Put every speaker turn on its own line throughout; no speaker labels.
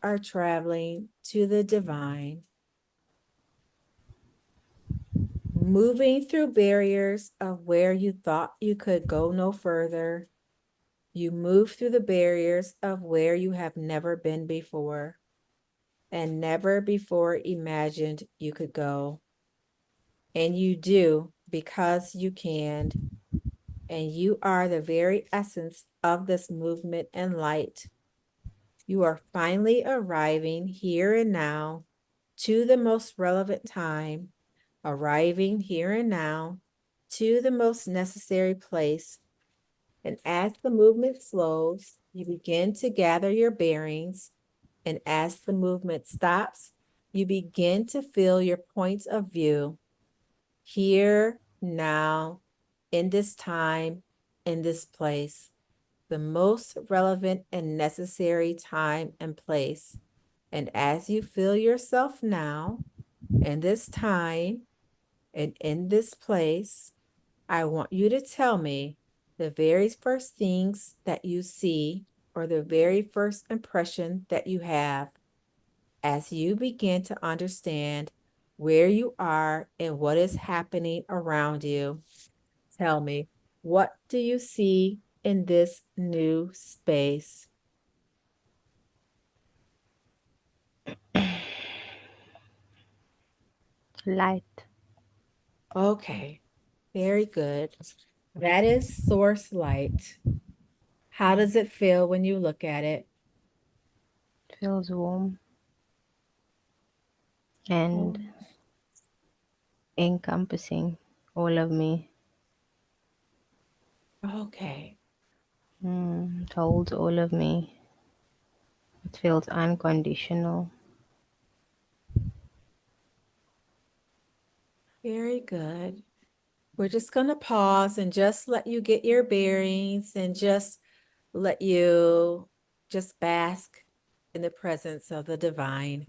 are traveling to the divine, moving through barriers of where you thought you could go no further. You move through the barriers of where you have never been before and never before imagined you could go. And you do because you can. And you are the very essence of this movement and light. You are finally arriving here and now to the most relevant time, arriving here and now to the most necessary place. And as the movement slows, you begin to gather your bearings. And as the movement stops, you begin to feel your points of view here, now, in this time, in this place, the most relevant and necessary time and place. And as you feel yourself now, in this time, and in this place, I want you to tell me the very first things that you see or the very first impression that you have as you begin to understand where you are and what is happening around you. Tell me, what do you see in this new space?
Light.
Okay, very good. That is source light. How does it feel when you look at it?
Feels warm and
Oh,
encompassing all of me.
okay,
It holds all of me. It feels unconditional.
very good. We're just going to pause and just let you get your bearings and just let you just bask in the presence of the divine.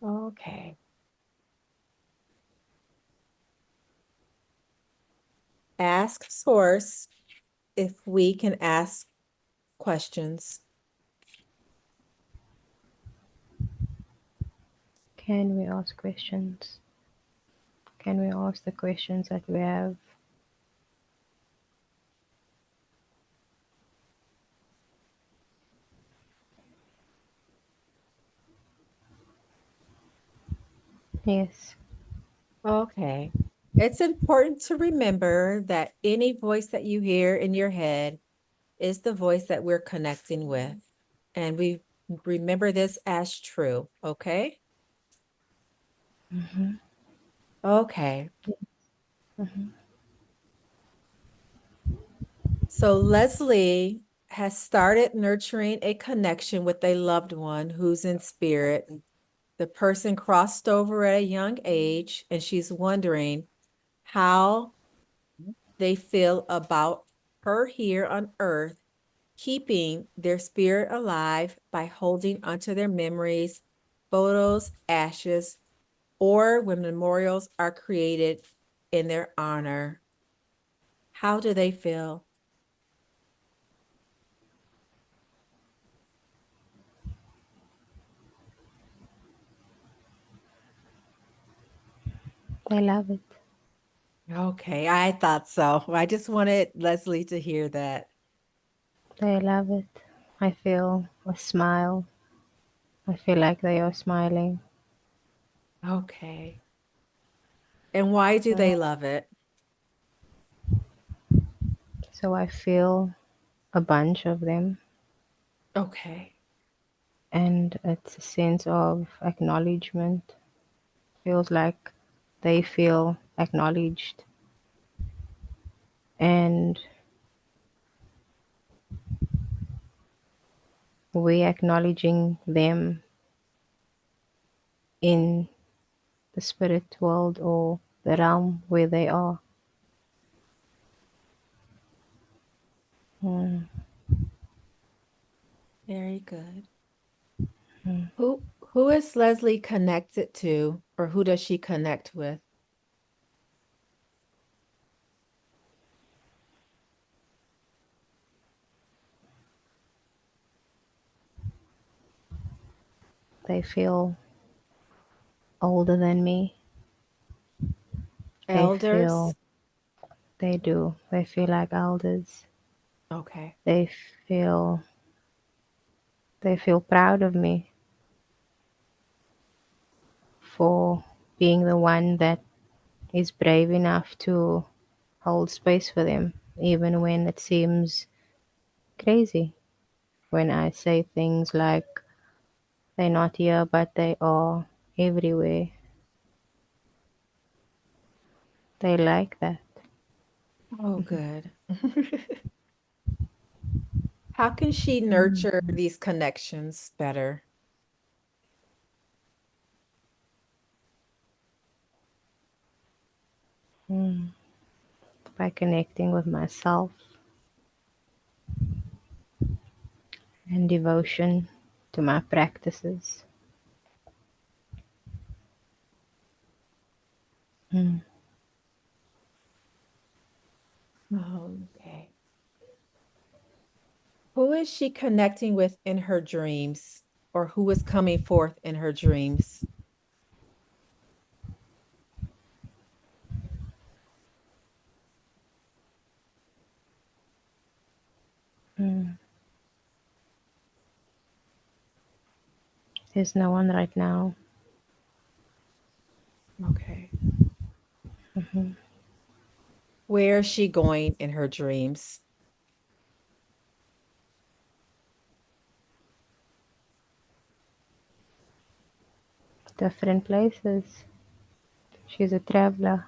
Okay. Ask source if we can ask questions.
Can we ask questions? Can we ask the questions that we have? Yes.
Okay. It's important to remember that any voice that you hear in your head is the voice that we're connecting with. And we remember this as true, okay?
Mm-hmm.
Okay.
Mm-hmm.
So Leslie has started nurturing a connection with a loved one who's in spirit. The person crossed over at a young age, and she's wondering how they feel about her here on earth, keeping their spirit alive by holding onto their memories, photos, ashes, or when memorials are created in their honor. How do they feel?
They love it.
Okay, I thought so. I just wanted Leslie to hear that.
They love it. I feel a smile. I feel like they are smiling.
Okay. And why do
Uh,
they love it?
So I feel a bunch of them,
Okay.
and it's a sense of acknowledgement. Feels like they feel acknowledged, and we acknowledging them in the the spirit world or the realm where they are. Mm,
Very good. Who is Leslie connected to, or who does she connect with?
they feel older than me. They
Elders?
feel, they do, they feel like elders.
Okay.
They feel, they feel proud of me for being the one that is brave enough to hold space for them, even when it seems crazy. When I say things like, they're not here, but they are everywhere. They like that.
Oh, good. How can she
Mm.
nurture these connections better?
Mm. By connecting with myself and devotion to my practices. Mm.
Okay. Who is she connecting with in her dreams, or who is coming forth in her dreams?
Mm. There's no one right now.
Okay.
Mhm.
Where is she going in her dreams?
Different places. She's a traveler.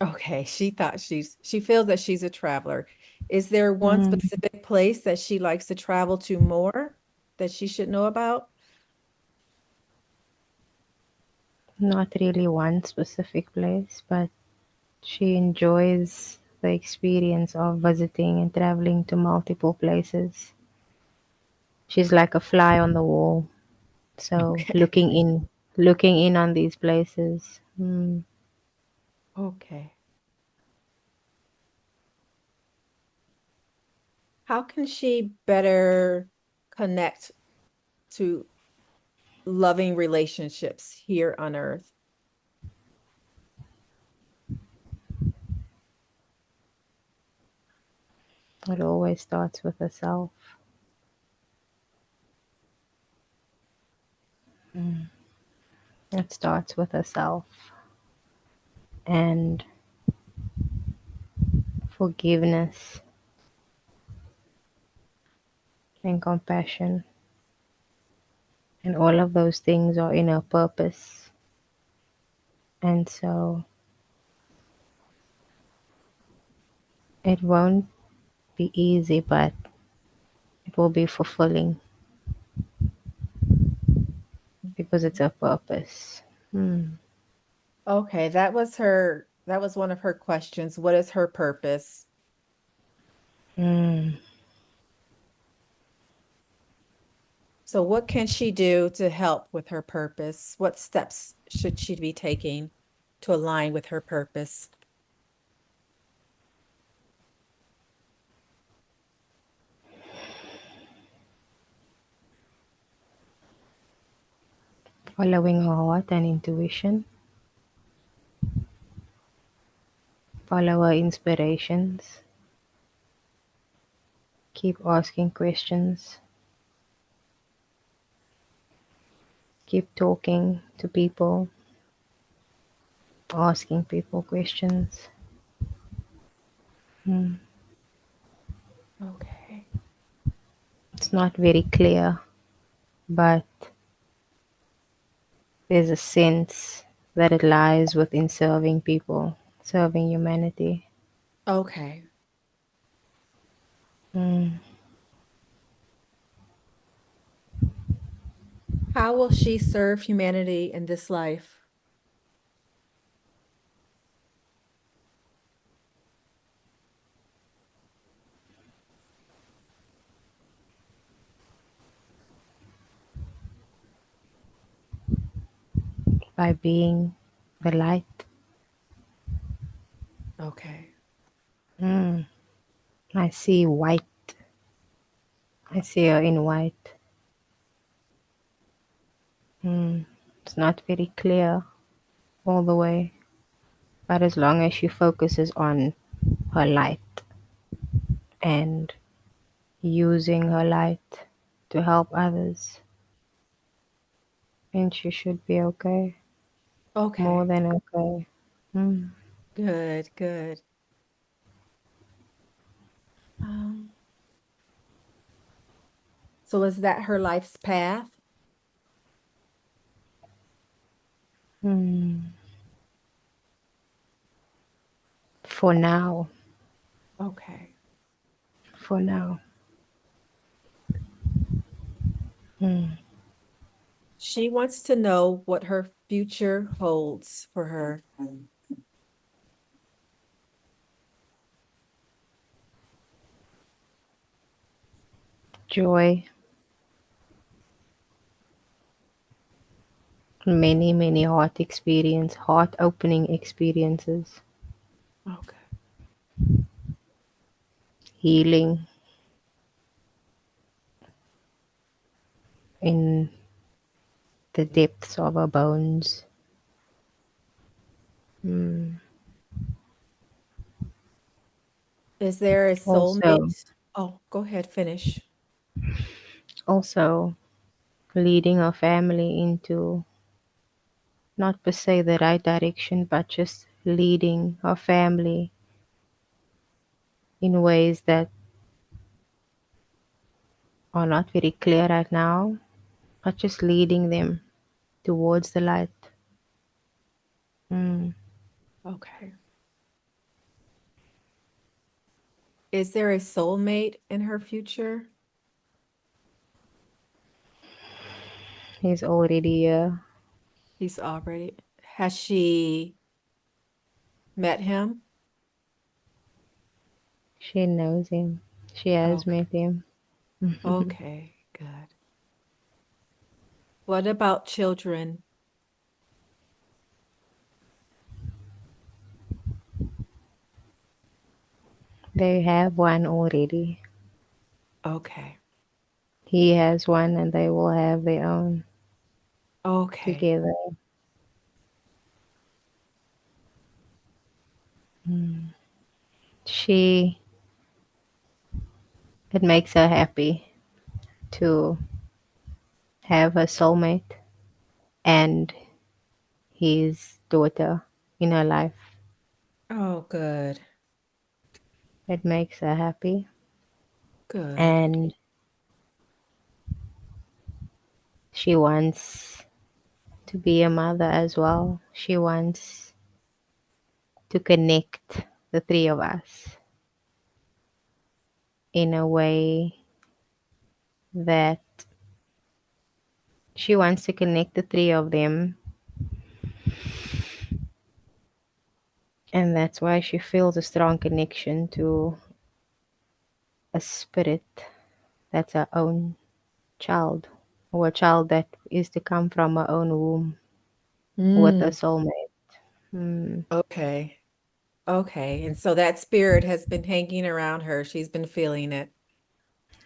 Okay, she feels that she's a traveler. Is there one
Mm.
specific place that she likes to travel to more that she should know about?
Not really one specific place, but she enjoys the experience of visiting and traveling to multiple places. She's like a fly on the wall. So
Okay.
looking in on these places. Mm.
Okay. How can she better connect to loving relationships here on earth?
It always starts with herself. Mm. It starts with herself and forgiveness and compassion. And all of those things are in her purpose. And so it won't be easy, but it will be fulfilling because it's her purpose. Mm.
Okay, that was one of her questions. What is her purpose?
Mm.
So what can she do to help with her purpose? What steps should she be taking to align with her purpose?
Following her heart and intuition, follow her inspirations, keep asking questions, keep talking to people, asking people questions. Mm.
Okay.
It's not very clear, but there's a sense that it lies within serving people, serving humanity.
Okay.
Mm.
How will she serve humanity in this life?
by being the light.
Okay.
Mm. I see white. I see her in white. Mm. It's not very clear all the way, but as long as she focuses on her light and using her light to help others, then she should be okay. More
Okay.
than okay. Mm.
Good, good. Um, so is that her life's path?
Mm. For now.
Okay.
For now. Mm.
She wants to know what her future holds for her.
Joy. Many, many heart opening experiences.
Okay.
Healing in the depths of our bones. Mm.
Is there a
Also,
soulmate? Oh, go ahead, finish.
also leading our family into not per se the right direction, but just leading our family in ways that are not very clear right now, but just leading them towards the light. Mm.
Okay. Is there a soulmate in her future?
He's already here.
He's already, has she met him?
She knows him. She has
Okay.
met him.
Okay, good. What about children?
They have one already.
Okay.
He has one, and they will have their own
Okay.
together. Mm. She, it makes her happy to have her soulmate and his daughter in her life.
Oh, good.
It makes her happy.
Good.
And she wants to be a mother as well. She wants to connect the three of us in a way that she wants to connect the three of them. And that's why she feels a strong connection to a spirit that's her own child, or a child that is to come from her own womb with a
Mm,
soulmate. Mm.
okay. Okay. And so that spirit has been hanging around her. She's been feeling it.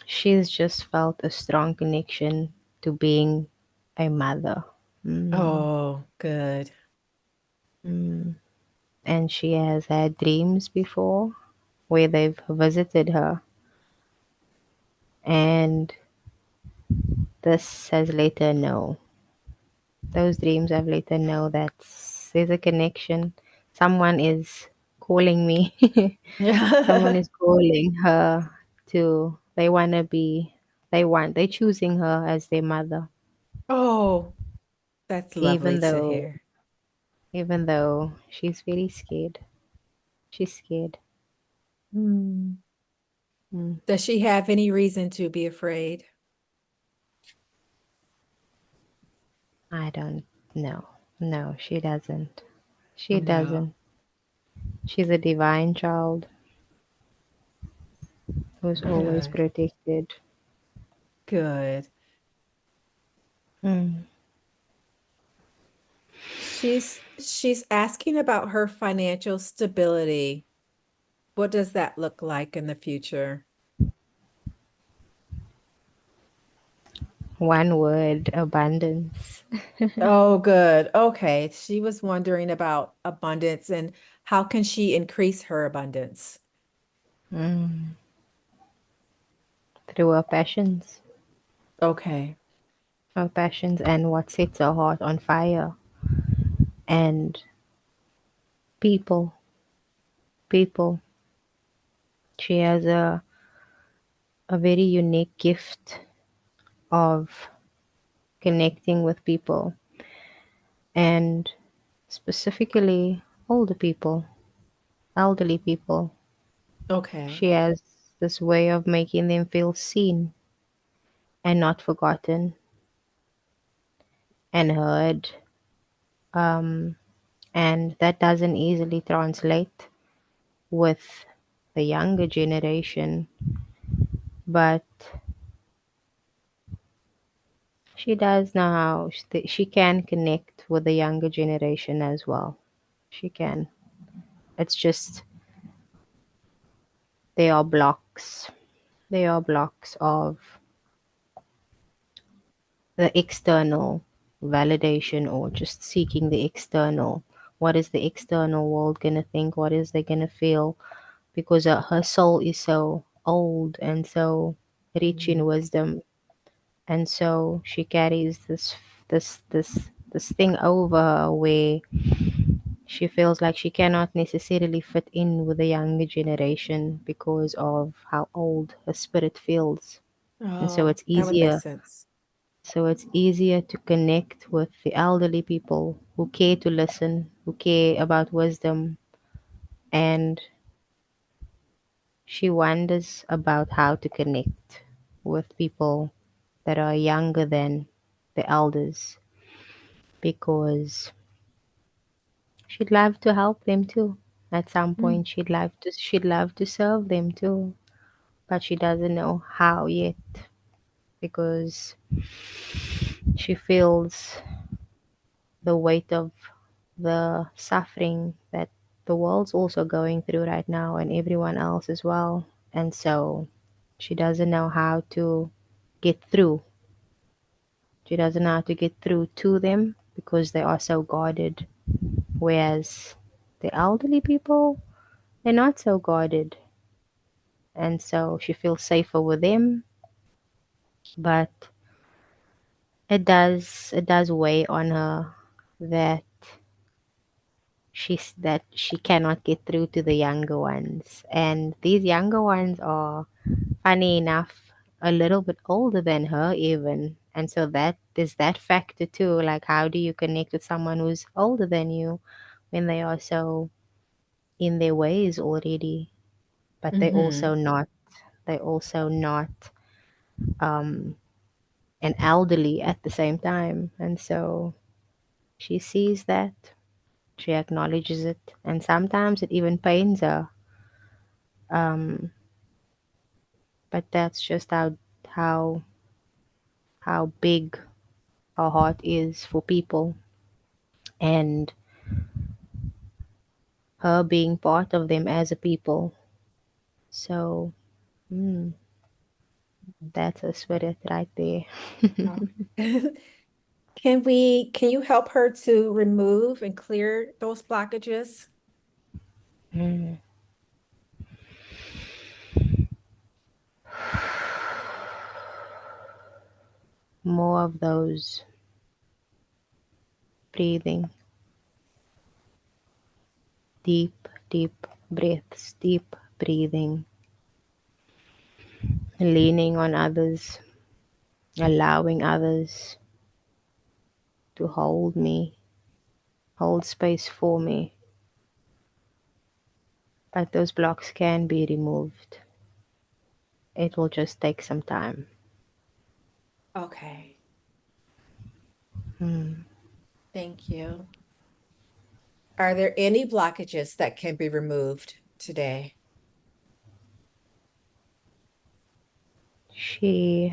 She's just felt a strong connection to being a mother. Mm.
Oh, good.
Mm. And she has had dreams before where they've visited her, and this has let her know. Those dreams have let her know that there's a connection. Someone is calling me. Someone is calling her to, they want to be, they're choosing her as their mother,
Oh, that's lovely
even
to
though,
hear.
even though she's very scared. She's scared.
Mm.
Mm.
Does she have any reason to be afraid?
I don't know. No, she doesn't. She
No.
doesn't. She's a divine child who's always
Good.
protected.
Good.
Mm.
She's asking about her financial stability. What does that look like in the future?
One word, abundance.
Oh, good. Okay. She was wondering about abundance and how can she increase her abundance?
Mm. Through
Okay.
her passions and what sets her heart on fire. And people, people. She has a very unique gift of connecting with people and specifically older people, elderly people.
Okay.
She has this way of making them feel seen and not forgotten and heard. Um, and that doesn't easily translate with the younger generation, but she does know how she can connect with the younger generation as well. She can. It's just they are blocks. They are blocks of the external validation or just seeking the external. What is the external world going to think? What is they going to feel? Because her soul is so old and so rich in
Mhm.
wisdom. And so she carries this thing over her where she feels like she cannot necessarily fit in with the younger generation because of how old her spirit feels. And
Oh, that would make sense.
so it's easier to connect with the elderly people who care to listen, who care about wisdom, and she wonders about how to connect with people that are younger than the elders because she'd love to help them too. At some
Mm.
point she'd love to serve them too, but she doesn't know how yet because she feels the weight of the suffering that the world's also going through right now and everyone else as well. And so she doesn't know how to get through. She doesn't know how to get through to them because they are so guarded. Whereas the elderly people, they're not so guarded. And so she feels safer with them. But it does weigh on her that she cannot get through to the younger ones. And these younger ones are, funny enough, a little bit older than her even. And so that there's that factor too. Like how do you connect with someone who's older than you when they are so in their ways already, but
Hmm.
they also not um an elderly at the same time. And so she sees that, she acknowledges it, and sometimes it even pains her. Um, but that's just how how big our heart is for people, and her being part of them as a people. So mm, that's a spirit right there.
Oh. Can you help her to remove and clear those blockages?
Mm. More of those breathing, deep, deep breaths, deep breathing, leaning on others, allowing others to hold me, hold space for me. But those blocks can be removed. It will just take some time.
Okay.
Mm.
Thank you. Are there any blockages that can be removed today?
She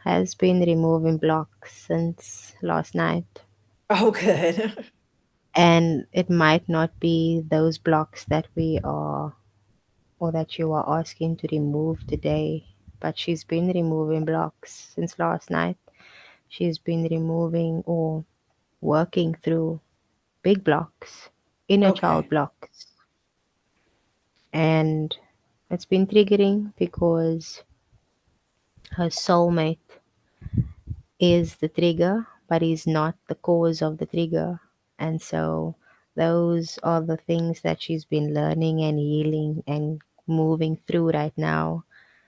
has been removing blocks since last night.
Oh, good.
And it might not be those blocks that we are or that you are asking to remove today, but she's been removing blocks since last night. She's been removing or working through big blocks, inner child
Okay.
blocks. And it's been triggering because her soulmate is the trigger, but is not the cause of the trigger. And so those are the things that she's been learning and healing and moving through right now.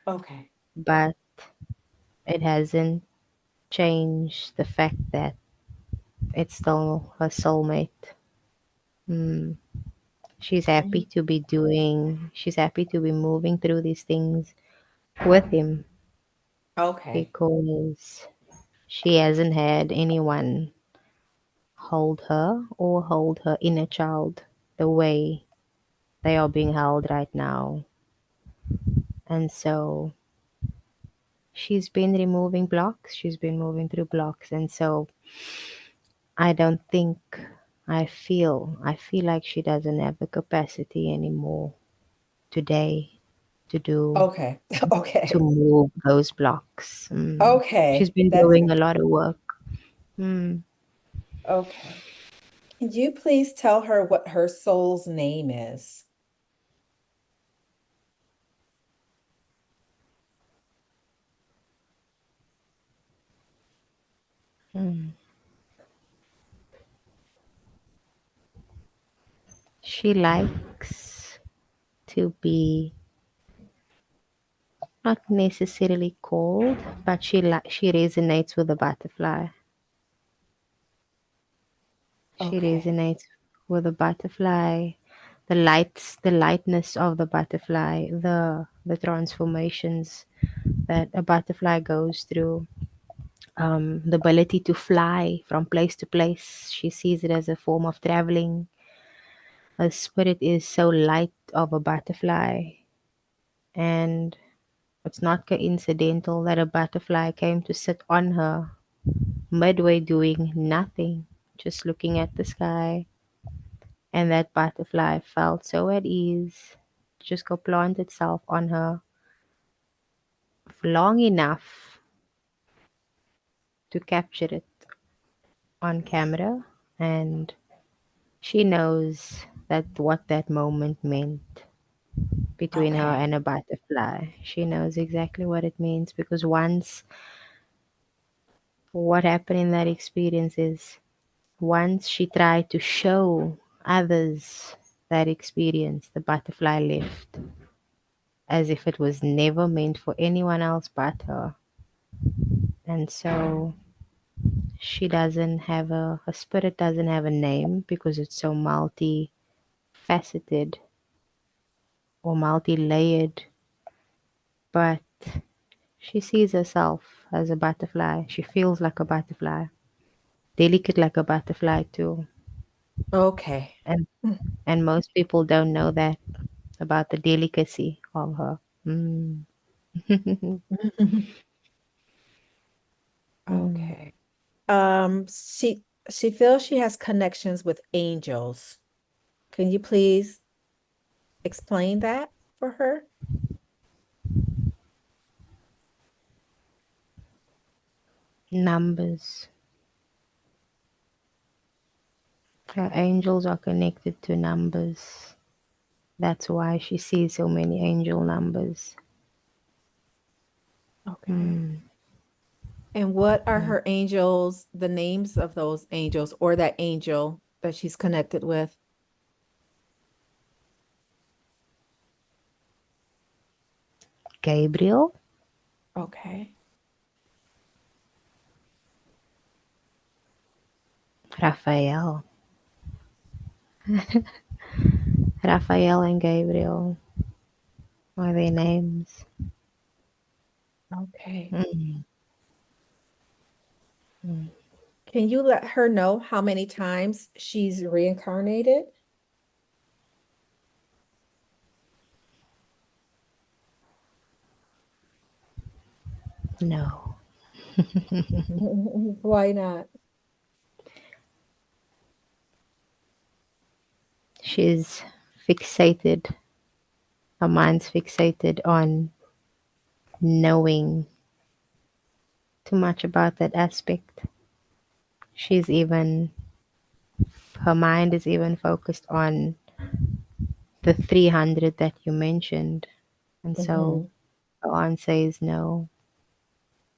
Okay.
But it hasn't changed the fact that it's still her soulmate. Mm. She's happy to be moving through these things with him
Okay.
because she hasn't had anyone hold her or hold her inner child the way they are being held right now. And so she's been removing blocks, she's been moving through blocks. And so I don't think I feel like she doesn't have the capacity anymore today to do
Okay.
to
Okay.
move those blocks. She's
Okay.
been
That's
doing a
good.
lot of work. Mm.
Okay. Can you please tell her what her soul's name is?
Mm. She likes to be not necessarily cold, but she resonates with the butterfly. She
Okay.
resonates with the butterfly, the lightness of the butterfly, the transformations that a butterfly goes through, the ability to fly from place to place. She sees it as a form of traveling. Her spirit is so light of a butterfly, and it's not coincidental that a butterfly came to sit on her midway doing nothing, just looking at the sky. And that butterfly felt so at ease, just go plant itself on her for long enough to capture it on camera. And she knows that what that moment meant between her
Okay.
and a butterfly. She knows exactly what it means because once what happened in that experience is once she tried to show others that experience, the butterfly left as if it was never meant for anyone else but her. And so her spirit doesn't have a name because it's so multifaceted or multi-layered, but she sees herself as a butterfly. She feels like a butterfly, delicate like a butterfly too.
Okay.
And and most people don't know that about the delicacy of her. Mm. Mm.
Okay. She feels she has connections with angels. Can you please explain that for her?
Numbers. Her angels are connected to numbers. That's why she sees so many angel numbers.
Okay.
Mm.
And what are
Mm.
her angels, the names of those angels or that angel that she's connected with?
Gabriel,
Okay.
Raphael. Raphael and Gabriel are their names.
Okay.
Mm. Mm.
Can you let her know how many times she's reincarnated?
No.
Why not?
She's fixated, her mind's fixated on knowing too much about that aspect. She's even, her mind is even focused on the 300 that you mentioned. And so
Mm-hmm.
her answer is no.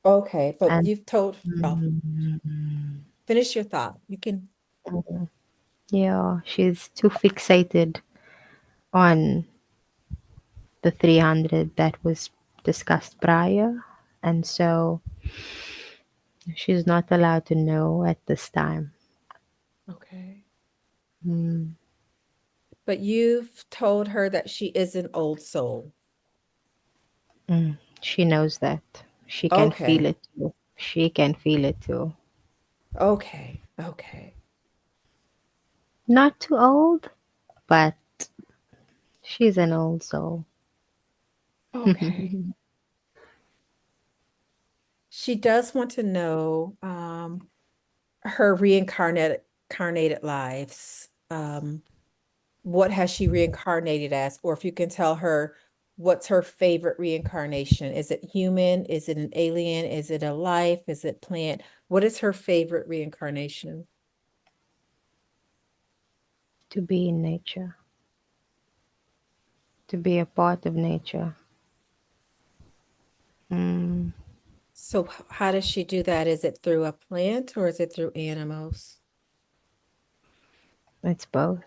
Okay, but
And
you've told, oh,
mm,
finish your thought. You can,
yeah, she's too fixated on the 300 that was discussed prior. And so she's not allowed to know at this time.
okay.
Mm,
But you've told her that she is an old soul.
she knows that. She can feel
Okay.
it too. She can feel it too.
Okay. Okay.
Not too old, but she's an old soul.
Okay. She does want to know her reincarnated lives. What has she reincarnated as? Or if you can tell her what's her favorite reincarnation. Is it human? Is it an alien? Is it a life? Is it plant? What is her favorite reincarnation?
To be in nature, to be a part of nature. Mm,
So how does she do that? Is it through a plant or is it through animals?
it's both.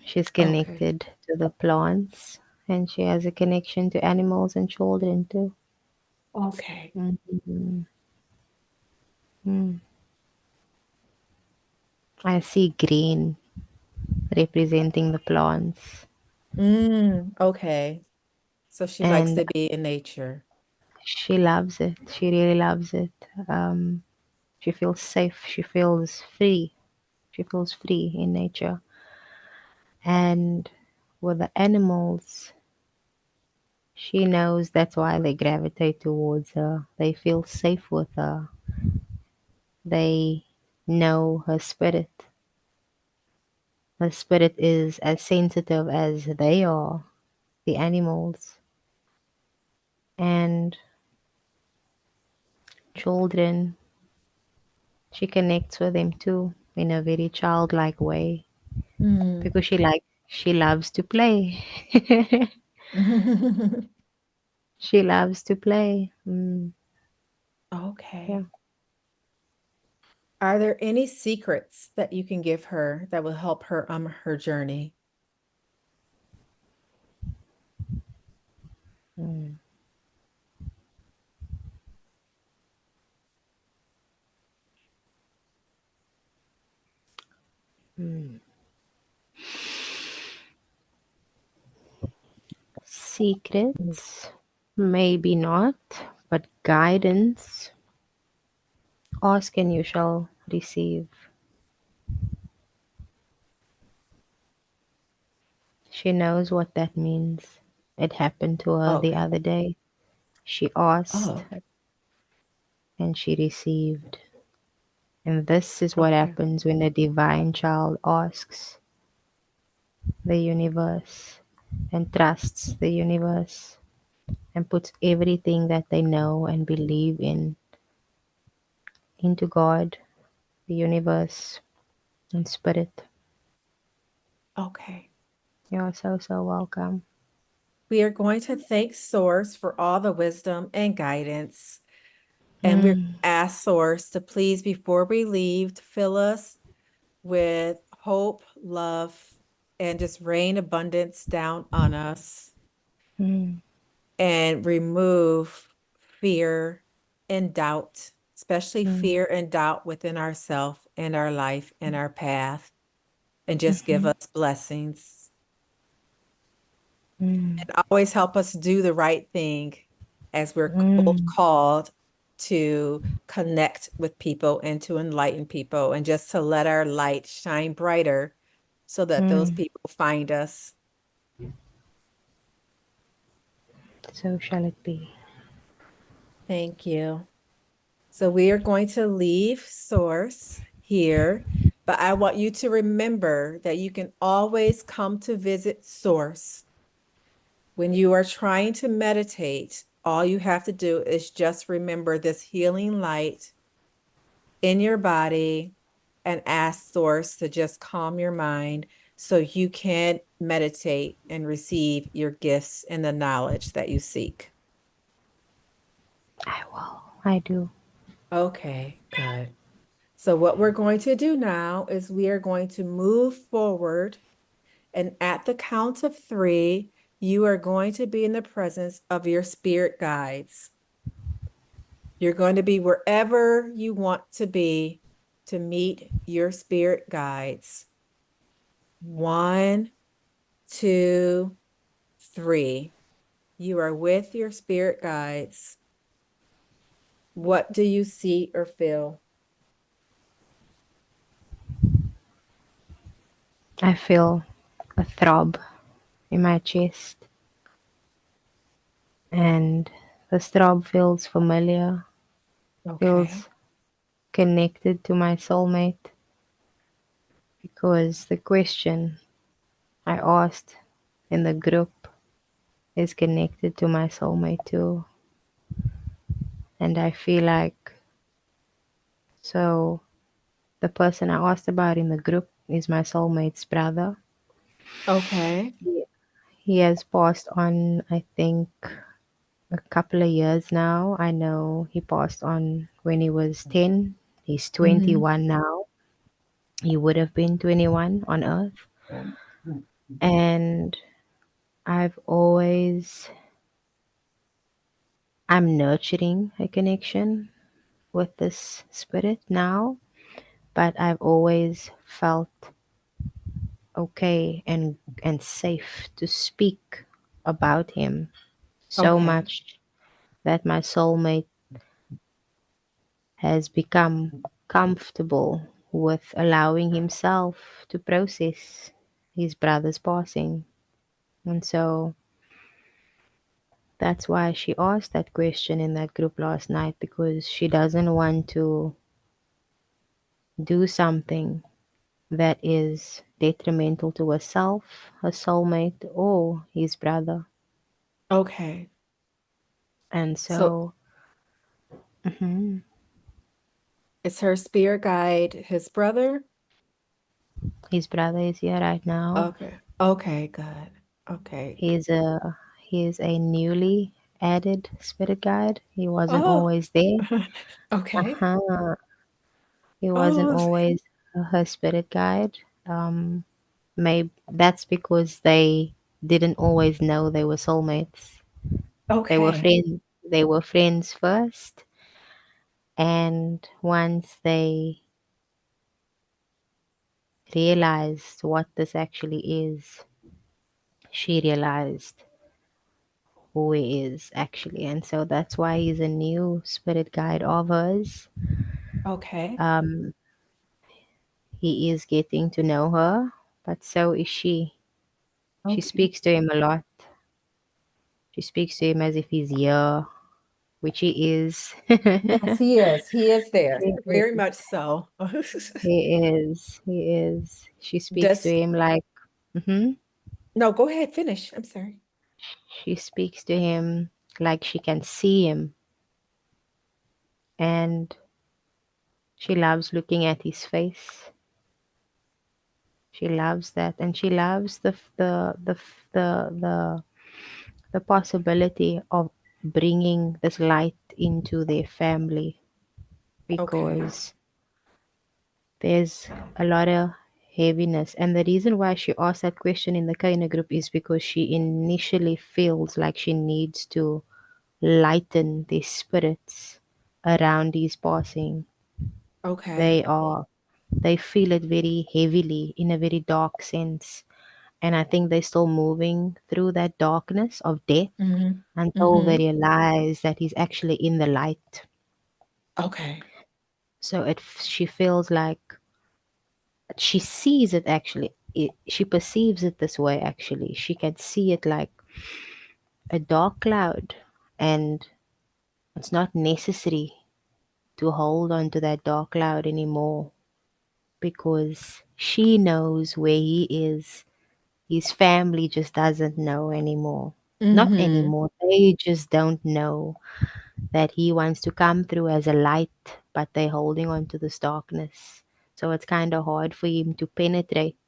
She's
Okay.
connected to the plants and she has a connection to animals and children too.
Okay.
Mhm. Mm. I see green representing the plants
Okay. So she likes
and
to be in nature.
she loves it. She really loves it. She feels safe. She feels free. She feels free in nature. And with the animals, she knows that's why they gravitate towards her. They feel safe with her. They know her spirit. Her spirit is as sensitive as they are, the animals. And children, she connects with them too in a very childlike way
Mm.
because she loves to play. She loves to play. Yeah.
Okay. Are there any secrets that you can give her that will help her on her journey?
Mm, mm.
Mm.
Secrets? Maybe not, but guidance. Ask and you shall receive. She knows what that means. It happened to her the
Okay.
other day. She asked
Oh,
and she received. And this is what
okay.
happens when a divine child asks the universe and trusts the universe and puts everything that they know and believe in into God, the universe, and spirit.
Okay.
You're so, so welcome.
We are going to thank Source for all the wisdom and guidance. And we're
Mm,
ask Source to please, before we leave, to fill us with hope, love, and just rain abundance down on us
mm,
and remove fear and doubt, especially
mm,
fear and doubt within ourself and our life and our path, and just give
mhm,
us blessings.
mm,
And always help us do the right thing as we're both
mm,
called to connect with people and to enlighten people and just to let our light shine brighter so that those
mm.
people find us.
So shall it be.
Thank you. So we are going to leave Source here But I want you to remember that you can always come to visit Source. When you are trying to meditate, all you have to do is just remember this healing light in your body and ask Source to just calm your mind so you can meditate and receive your gifts and the knowledge that you seek.
I will. I do.
Okay, good. So, what we're going to do now is we are going to move forward, and at the count of three, you are going to be in the presence of your spirit guides. You're going to be wherever you want to be to meet your spirit guides. One, two, three. You are with your spirit guides. What do you see or feel?
I feel a throb in my chest, and the throb feels familiar,
Okay.
feels connected to my soulmate because the question I asked in the group is connected to my soulmate too. And I feel like so the person I asked about in the group is my soulmate's brother.
Okay.
He has passed on, I think, a couple of years now. I know he passed on when he was 10. He's
Mm-hmm.
21 now. He would have been 21 on Earth. And I've always, I'm nurturing a connection with this spirit now, but I've always felt okay and safe to speak about him so
Okay.
much that my soulmate has become comfortable with allowing himself to process his brother's passing. And so that's why she asked that question in that group last night, because she doesn't want to do something that is detrimental to herself, her soulmate, or his brother.
Okay.
And
So
so, mhm,
it's her spirit guide, his brother?
his brother is here right now.
Okay. Okay, good. Okay.
He's a newly added spirit guide. He wasn't
Oh,
always there.
okay.
Uh-huh. He wasn't
Oh,
always her spirit guide. Um, Maybe that's because they didn't always know they were soulmates. They were
okay.
friends. They were friends first, and once they realized what this actually is, she realized who he is actually, and so that's why he's a new spirit guide of hers.
Okay.
Um, he is getting to know her, but so is she. She
Okay.
speaks to him a lot. She speaks to him as if he's here, which he is.
Yes, he is. He is there.
He
Very
is.
much so.
He is. He is. She speaks to
Does
him like, mhm.
no, go ahead, finish. I'm sorry.
She speaks to him like she can see him, and she loves looking at his face. She loves that, and she loves the possibility of bringing this light into their family,
Okay.
because there's a lot of heaviness. And the reason why she asked that question in the Kaina group is because she initially feels like she needs to lighten the spirits around his passing.
Okay.
They are they feel it very heavily in a very dark sense. And I think they're still moving through that darkness of death
Mm-hmm.
until they
Mm-hmm.
realize that he's actually in the light.
Okay.
So she feels like she sees it actually. She perceives it this way actually. She can see it like a dark cloud, and it's not necessary to hold on to that dark cloud anymore. because she knows where he is. His family just doesn't know anymore. Not
Mm-hmm.
anymore. They just don't know that he wants to come through as a light, but they're holding on to this darkness. So it's kind of hard for him to penetrate,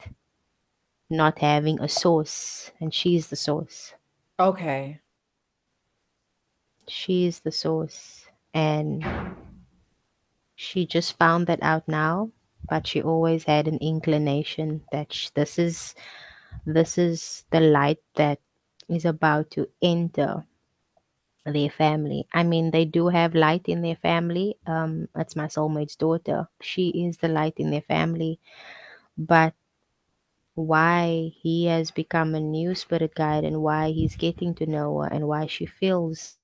not having a source. And she's the source.
Okay.
She's the source. And she just found that out now, but she always had an inclination that this is the light that is about to enter their family. I mean, they do have light in their family. It's my soulmate's daughter. She is the light in their family. But why he has become a new spirit guide and why he's getting to know her and why she feels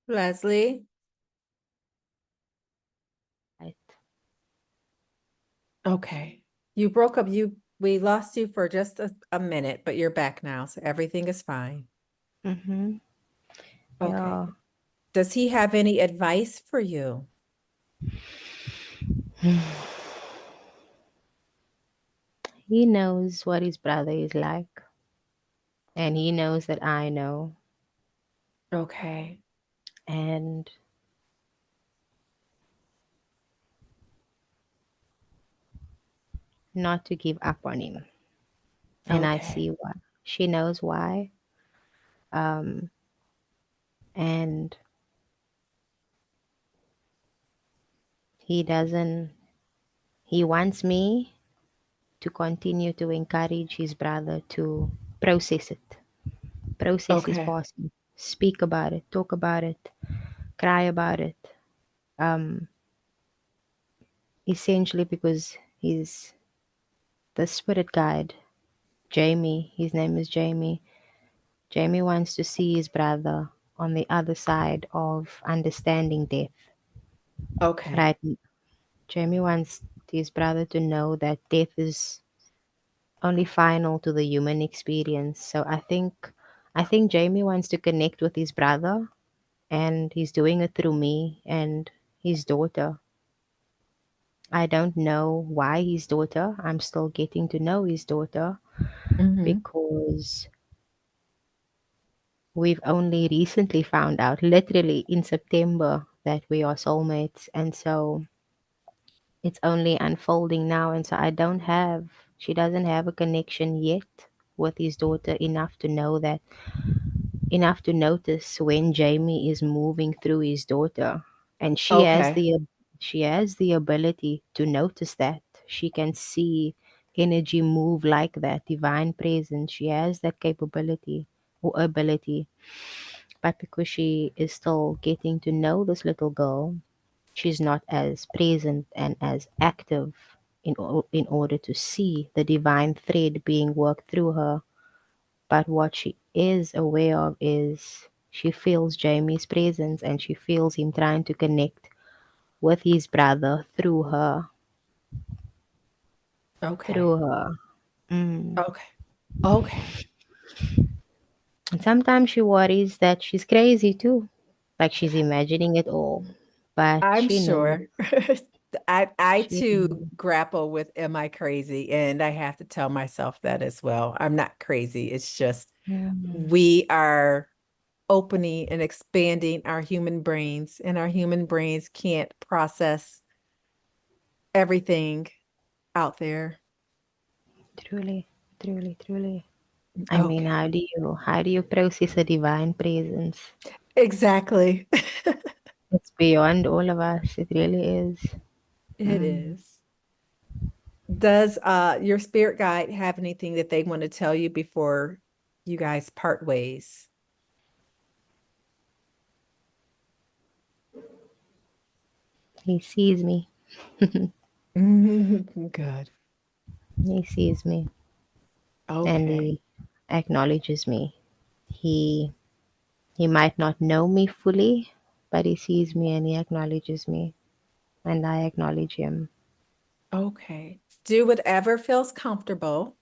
Leslie.
light.
Okay. You broke up. We lost you for just a minute, but you're back now, so everything is fine.
Mm-hmm.
Okay.
Yeah.
Does he have any advice for you?
He knows what his brother is like, and he knows that I know,
Okay.
and not to give up on him. And I
Okay.
see why. She knows why. Um, and he doesn't, he wants me to continue to encourage his brother to process it. Process his
Okay.
passing. Speak about it, talk about it, cry about it. Um, Essentially because he's the spirit guide, Jamie. His name is Jamie. Jamie wants to see his brother on the other side of understanding death.
Okay.
Right? Jamie wants his brother to know that death is only final to the human experience. So I think Jamie wants to connect with his brother and he's doing it through me and his daughter. I don't know why his daughter. I'm still getting to know his daughter
Mm-hmm.
because we've only recently found out, literally in September, that we are soulmates. And so it's only unfolding now. And so she doesn't have a connection yet with his daughter enough to notice when Jamie is moving through his daughter. And
Okay.
she has the ability to notice that. She can see energy move like that, divine presence. She has that capability or ability. But because she is still getting to know this little girl, she's not as present and as active in order to see the divine thread being worked through her. But what she is aware of is she feels Jamie's presence and she feels him trying to connect with his brother through her.
Okay.
Through her. Mm.
Okay. Okay.
And sometimes she worries that she's crazy too. Like she's imagining it all. But
I'm
she knows.
sure. I
She
too
knows.
grapple with am I crazy? And I have to tell myself that as well. I'm not crazy. It's just
Mm.
we are opening and expanding our human brains, and our human brains can't process everything out there.
Truly, truly, truly. I mean,
Okay.
how do you process a divine presence?
Exactly.
It's beyond all of us. It really is.
It
Mm.
is. Does your spirit guide have anything that they want to tell you before you guys part ways?
He sees me.
Good.
He sees me and
Okay.
he acknowledges me. He He might not know me fully, but he sees me and he acknowledges me, and I acknowledge him.
Okay. Do whatever feels comfortable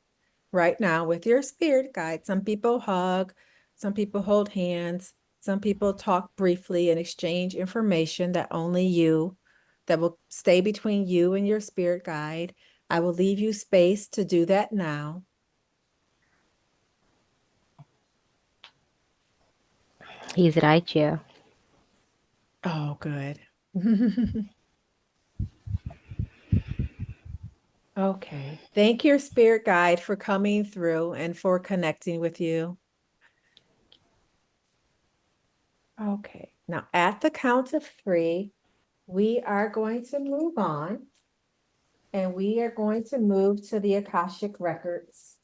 right now with your spirit guide. Some people hug, some people hold hands, some people talk briefly and exchange information that will stay between you and your spirit guide. I will leave you space to do that now.
He's right here.
Oh, good. Okay. Thank your spirit guide for coming through and for connecting with you. Okay. Now, at the count of three, we are going to move on and we are going to move to the Akashic Records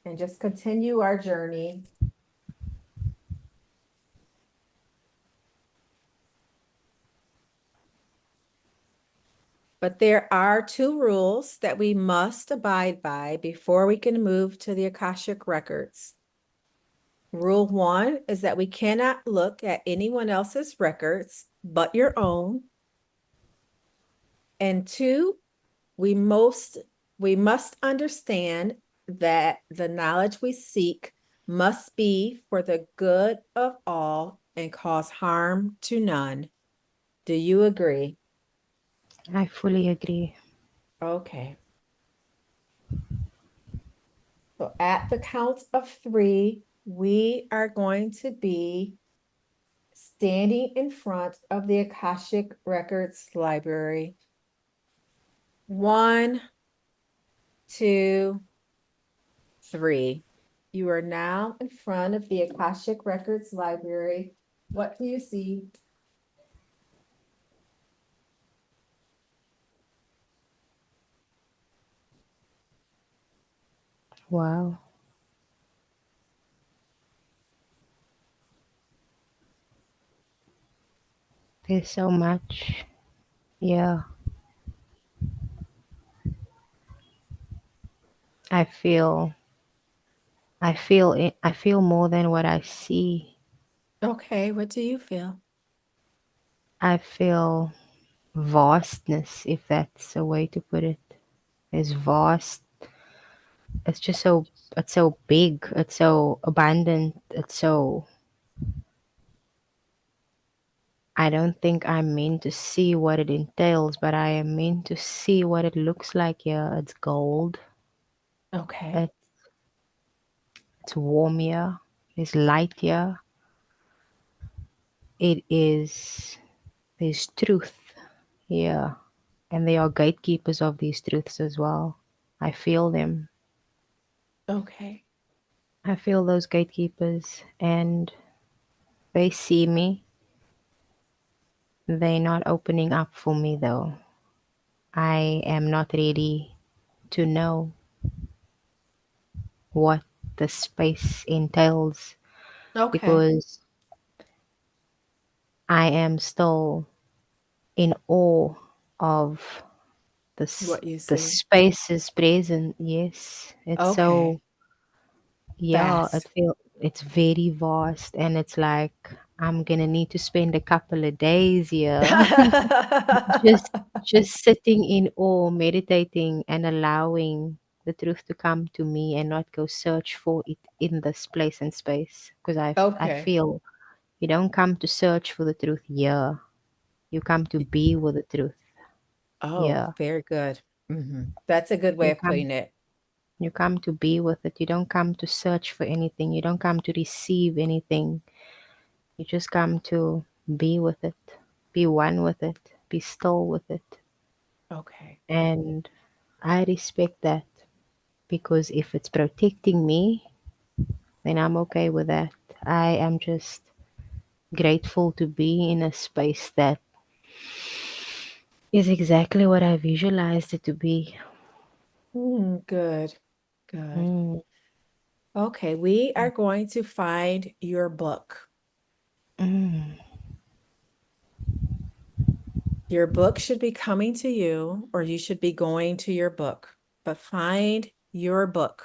and just continue our journey. But there are two rules that we must abide by before we can move to the Akashic Records. Rule one is that we cannot look at anyone else's records but your own. And two, we most we must understand that the knowledge we seek must be for the good of all and cause harm to none. Do you agree?
I fully agree.
Okay. So at the count of three, we are going to be standing in front of the Akashic Records Library. 1, 2, 3. You are now in front of the Akashic Records Library. What do you see?
Wow. There's so much. Yeah. I feel I feel more than what I see.
Okay, what do you feel?
I feel vastness, if that's a way to put it. It's vast. It's just it's so big, it's so abundant, it's so I don't think I'm meant to see what it entails, but I am meant to see what it looks like here. It's gold.
Okay,
It, it's warm here. There's light here. It is there's truth here. And they are gatekeepers of these truths as well. I feel them.
okay,
I feel those gatekeepers and they see me. They're not opening up for me though. I am not ready to know what the space entails
okay.
because I am still in awe of
What you
the
see.
space is present. Yes, it's
Okay,
so yeah.
fast.
It's very vast, and it's like I'm gonna need to spend a couple of days here, just just sitting in awe, meditating, and allowing the truth to come to me, and not go search for it in this place and space. Because I
Okay.
feel you don't come to search for the truth here. You come to be with the truth.
Oh,
Yeah.
very good. That's a good way
You
of
come
putting it.
you come to be with it. You don't come to search for anything. You don't come to receive anything. You just come to be with it. Be one with it. Be still with it.
Okay.
And I respect that because if it's protecting me, then I'm okay with that. I am just grateful to be in a space that is exactly what I visualized it to be.
Good, good.
Mm,
Okay, we are going to find your book.
mm.
Your book should be coming to you, or you should be going to your book, but find your book.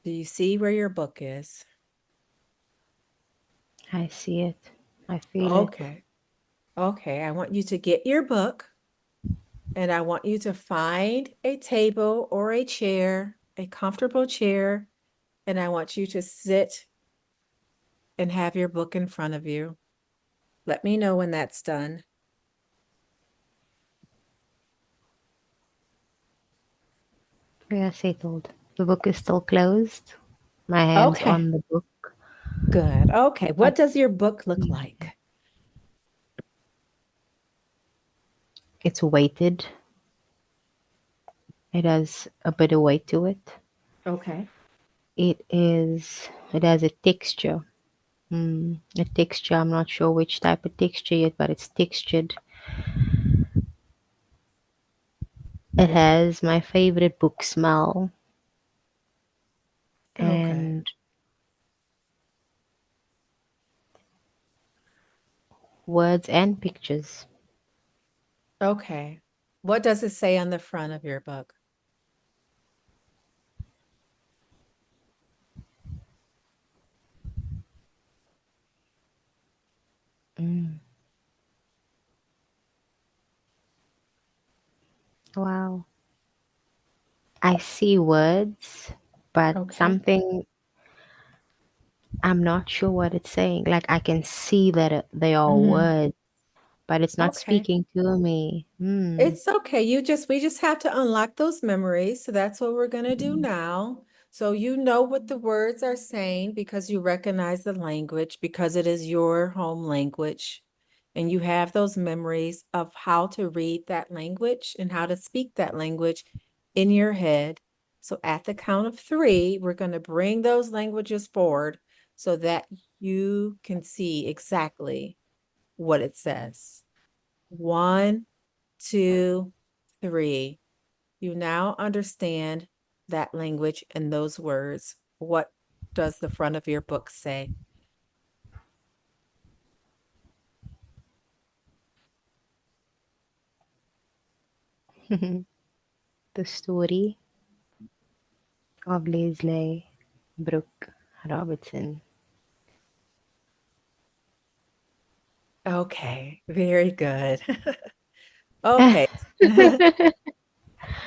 Do you see where your book is?
I see it. I feel it.
Okay. Okay. I want you to get your book and I want you to find a table or a chair, a comfortable chair, and I want you to sit and have your book in front of you. Let me know when that's done.
We are settled. The book is still closed. My hands
Okay.
on the book.
Good. Okay.
But
What does your book look like?
it's weighted. It has a bit of weight to it.
Okay.
It has a texture. A texture, I'm not sure which type of texture yet, but it's textured. It has my favorite book smell
Okay.
and words and pictures.
Okay. What does it say on the front of your book?
Mm. Wow. I see words, but
Okay.
something I'm not sure what it's saying. Like I can see that they are
Hmm.
words, but it's not
Okay.
speaking to me.
It's okay. We just have to unlock those memories. So that's what we're going to do now. So you know what the words are saying because you recognize the language because it is your home language. And you have those memories of how to read that language and how to speak that language in your head. So at the count of three, we're going to bring those languages forward so that you can see exactly what it says. One, two, three. You now understand that language and those words. What does the front of your book say?
The story of Leslie Brooke Robertson.
Okay, very good. Okay.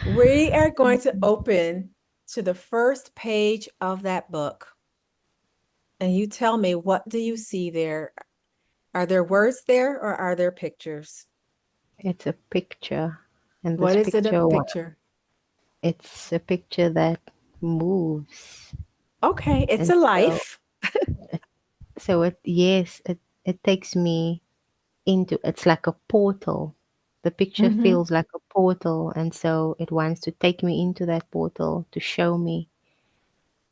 We are going to open to the first page of that book. And you tell me, what do you see there? Are there words there or are there pictures?
It's a picture, and
What
this
is it a
picture,
picture?
it's a picture that moves,
Okay, it's
and
a
so
life.
it takes me into it's like a portal. The picture
Hmm.
feels like a portal, and so it wants to take me into that portal to show me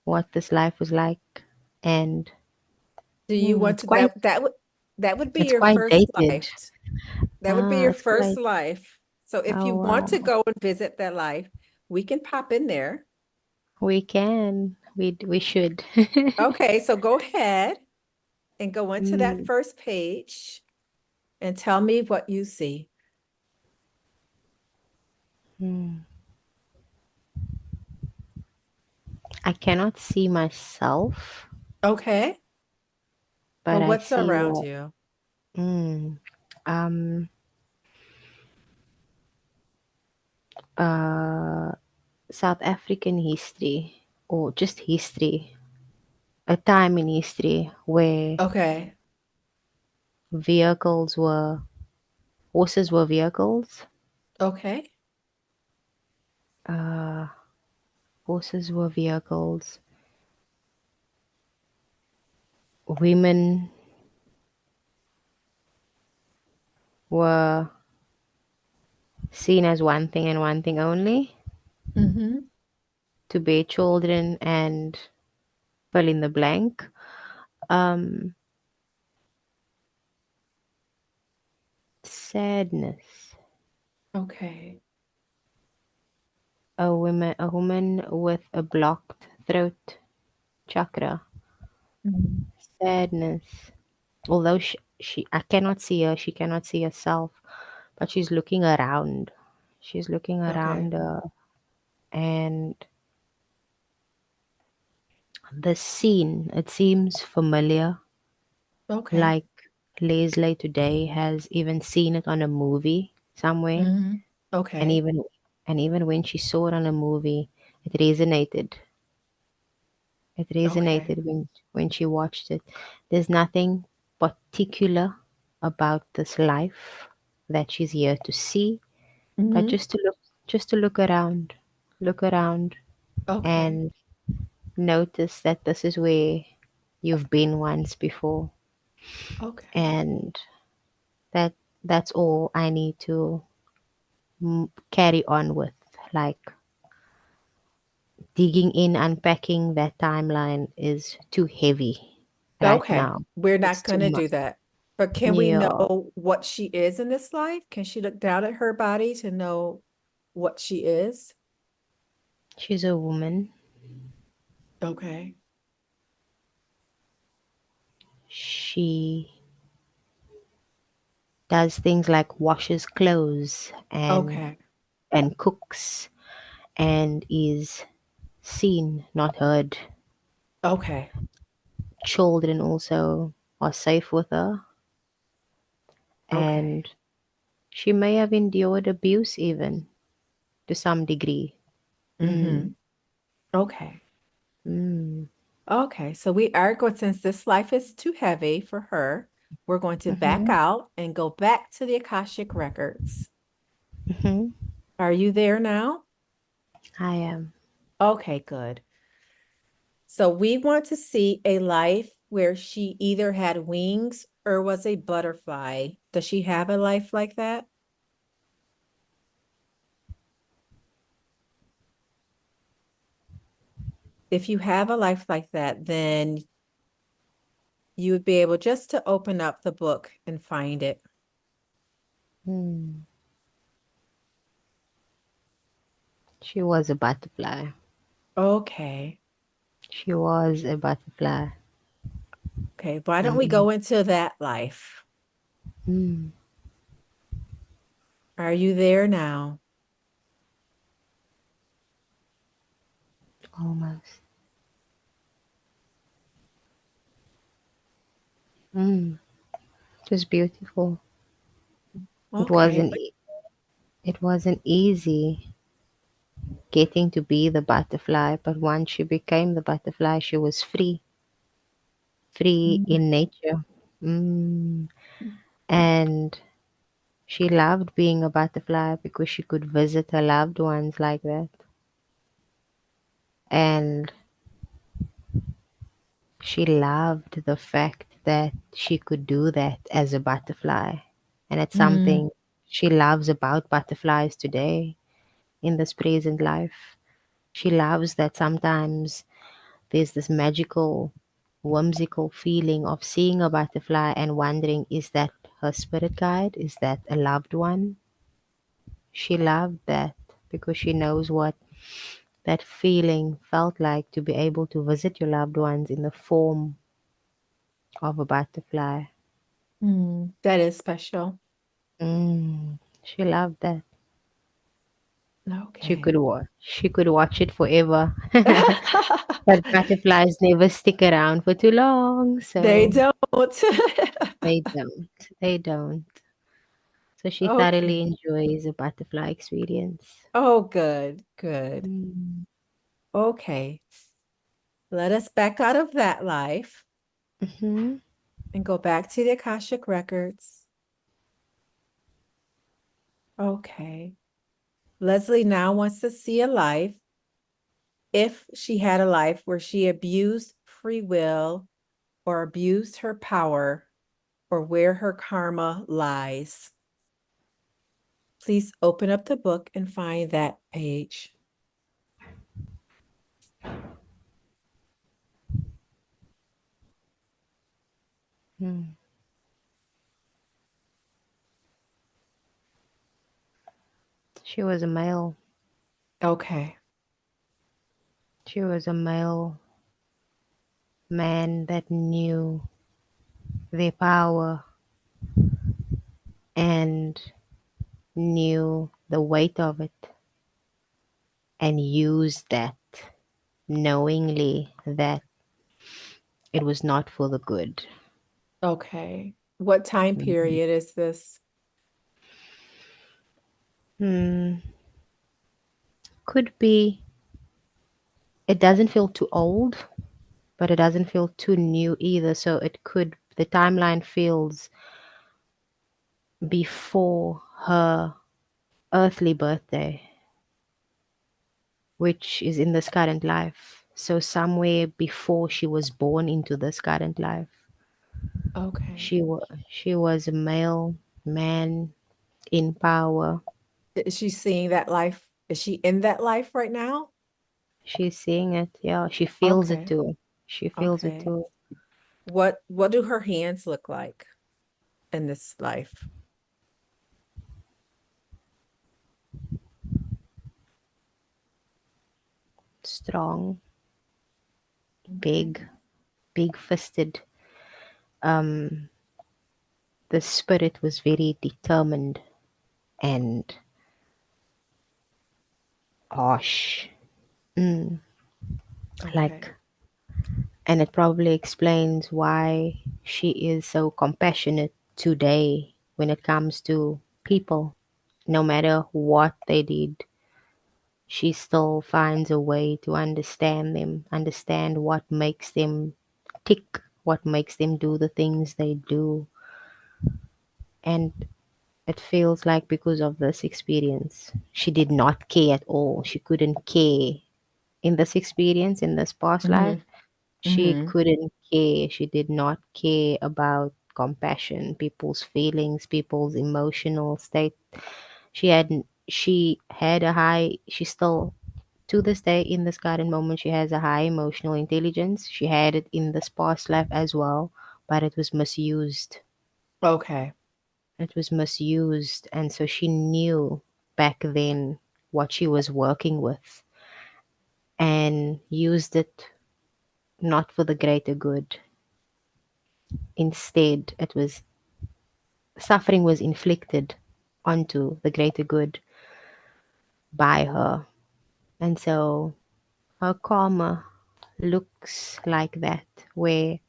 what this life was like. And
Do you want
it's
to
quite
that would be
it's
your
quite
first
dated.
life. That would be your
It's
first
quite
life. So if you
oh
want to
wow.
go and visit that life, we can pop in there.
We should.
Okay, so go ahead and go into that
Mm,
first page and tell me what you see.
mm. I cannot see myself,
Okay,
but
but
I
what's
see
around
what
you?
mm, um uh South African history or just history, a time in history where
Okay,
vehicles were horses were vehicles,
okay,
uh, horses were vehicles, women were seen as one thing and one thing only,
mm-hmm.
to bear children and fill in the blank. Um, Sadness.
Okay,
A woman with a blocked throat chakra.
mhm.
Sadness. Although I cannot see her, she cannot see herself, but she's looking around. She's looking
Okay,
around and The scene, it seems familiar,
Okay.
like Leslie today has even seen it on a movie somewhere,
Hmm.
and
Okay.
even when she saw it on a movie, it resonated. It
Okay.
resonated when she watched it. There's nothing particular about this life that she's here to see, but
Hmm.
just to look around
Okay.
and notice that this is where you've been once before,
Okay.
and that that's all I need to carry on with, like digging in, unpacking that timeline is too heavy right
Okay.
now.
We're
It's
not
too
going to
much.
do that. But can we
Yeah,
know what she is in this life? Can she look down at her body to know what she is?
she's a woman.
Okay.
She does things like washes clothes
Okay.
and cooks and is seen, not heard.
Okay.
Children also are safe with her,
Okay.
and she may have endured abuse even to some degree.
Mm-hmm.
Mm,
Okay.
mm,
Okay. So we are going, since this life is too heavy for her, we're going to back
mm-hmm,
out and go back to the Akashic Records.
mm-hmm.
Are you there now?
I am.
Okay, good. So we want to see a life where she either had wings or was a butterfly. Does she have a life like that? If you have a life like that, then you would be able just to open up the book and find it.
Mm. She was a butterfly.
Okay.
She was a butterfly.
Okay. Why don't we
Mm,
go into that life?
mm,
Are you there now?
almost. Mm. It was beautiful. It
Okay.
wasn't. It wasn't easy getting to be the butterfly, but once she became the butterfly, she was free, free
Mm.
in nature. Mm. And she loved being a butterfly because she could visit her loved ones like that. And she loved the fact that she could do that as a butterfly. And it's
Mm.
something she loves about butterflies today in this present life. She loves that sometimes there's this magical, whimsical feeling of seeing a butterfly and wondering, is that her spirit guide? Is that a loved one? She loved that because she knows what that feeling felt like to be able to visit your loved ones in the form of a butterfly.
Mm. That is special.
She loved that.
Okay.
She could watch it forever. But butterflies never stick around for too long,
They
so
don't.
they don't. They don't. So she thoroughly
Okay.
enjoys a butterfly experience.
Oh, good. Good.
Mm.
Okay. Let us back out of that life
Mm-hmm.
and go back to the Akashic Records. Okay. Leslie now wants to see a life, if she had a life where she abused free will or abused her power or where her karma lies. Please open up the book and find that page.
Mm. She was a male.
Okay.
She was a male man that knew their power and knew the weight of it and used that knowingly that It was not for the good.
Okay. What time
Mhm.
period is this?
Hmm. Could be. It doesn't feel too old, but it doesn't feel too new either. So it could. The timeline feels before her earthly birthday, which is in this current life. So somewhere before she was born into this current life,
Okay.
she was a male man in power.
Is she seeing that life? Is she in that life right now?
She's seeing it. Yeah, she feels it
Okay.
too. She feels it
Okay.
too.
What do her hands look like in this life?
Strong,
Okay.
big, big fisted. Um, the spirit was very determined and harsh. Mm, like,
Okay.
and it probably explains why she is so compassionate today when it comes to people. No matter what they did, she still finds a way to understand them, understand what makes them tick, what makes them do the things they do. And it feels like because of this experience, she did not care at all. She couldn't care in this experience, in this past life.
Mm-hmm.
She
Mm-hmm.
couldn't care. She did not care about compassion, people's feelings, people's emotional state. She had a high, she still, to this day, in this current moment, she has a high emotional intelligence. She had it in this past life as well, but it was misused.
Okay.
It was misused. And so she knew back then what she was working with and used it not for the greater good. Instead, it was suffering was inflicted onto the greater good by her. And so her karma looks like that, where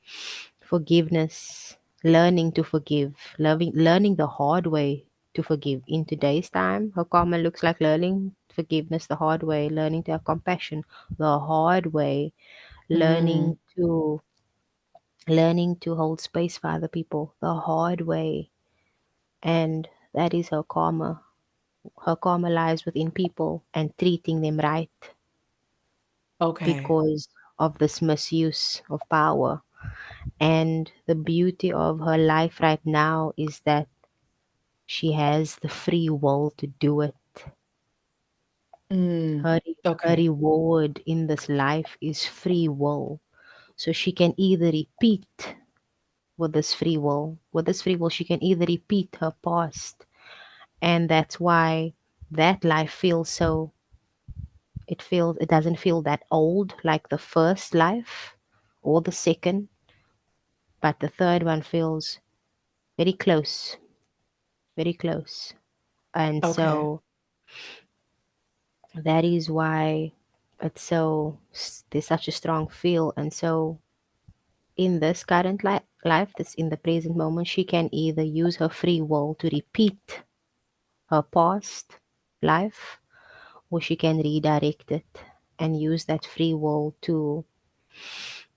forgiveness, learning to forgive, learning the hard way to forgive. In today's time, her karma looks like learning forgiveness the hard way, learning to have compassion the hard way,
Mm.
learning to hold space for other people the hard way. And that is her karma. Her karma lies within people and treating them right
Okay.
because of this misuse of power. And the beauty of her life right now is that she has the free will to do it.
Mm.
Her
Okay.
reward in this life is free will. So she can either repeat with this free will, she can either repeat her past. And that's why that life feels so, it doesn't feel that old like the first life or the second, but the third one feels very close, very close. And
Okay.
so that is why there's such a strong feel. And so in this current life, that's in the present moment, she can either use her free will to repeat her past life, or she can redirect it and use that free will to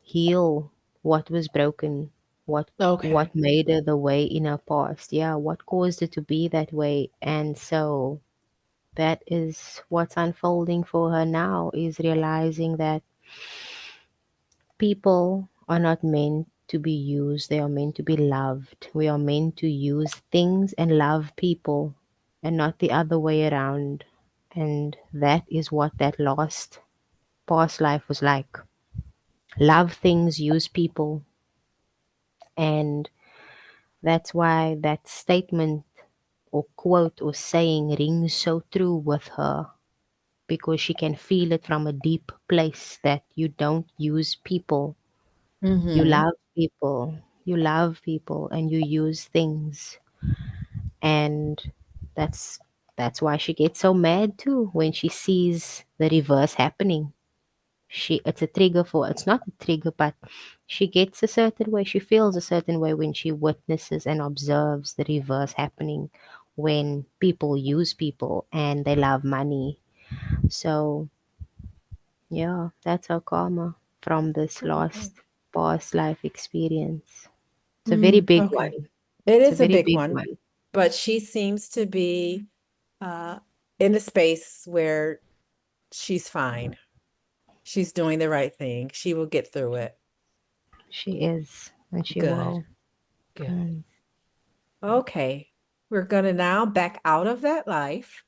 heal what was broken, what
Okay.
made her the way in her past. Yeah, what caused her to be that way. And so that is what's unfolding for her now, is realizing that people are not meant to be used, they are meant to be loved. We are meant to use things and love people, and not the other way around. And that is what that lost past life was like. Love things, use people. And that's why that statement or quote or saying rings so true with her, because she can feel it from a deep place that you don't use people. You
Mm-hmm.
love people. You love people and you use things. And that's why she gets so mad too when she sees the reverse happening. It's a trigger for, it's not a trigger, but she gets a certain way, she feels a certain way when she witnesses and observes the reverse happening when people use people and they love money. So yeah, that's our karma from this
Okay.
last past life experience. It's a very
Mm,
big
okay.
one.
It
It's a
is a
very
big
big
one,
one.
but she seems to be uh in a space where she's fine. She's doing the right thing. She will get through it.
She is, and she
Good.
will.
Good.
Mm.
Okay. We're going to now back out of that life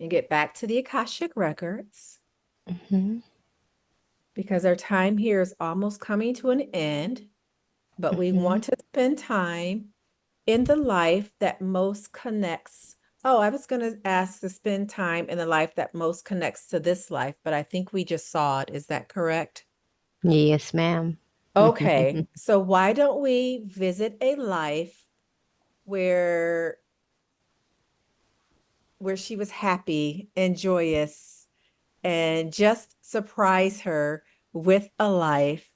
and get back to the Akashic Records
Mhm,
because our time here is almost coming to an end, but we
mhm.
want to spend time in the life that most connects. Oh, I was going to ask to spend time in the life that most connects to this life, but I think we just saw it. Is that correct?
Yes, ma'am.
Okay. So why don't we visit a life where she was happy and joyous and just surprise her with a life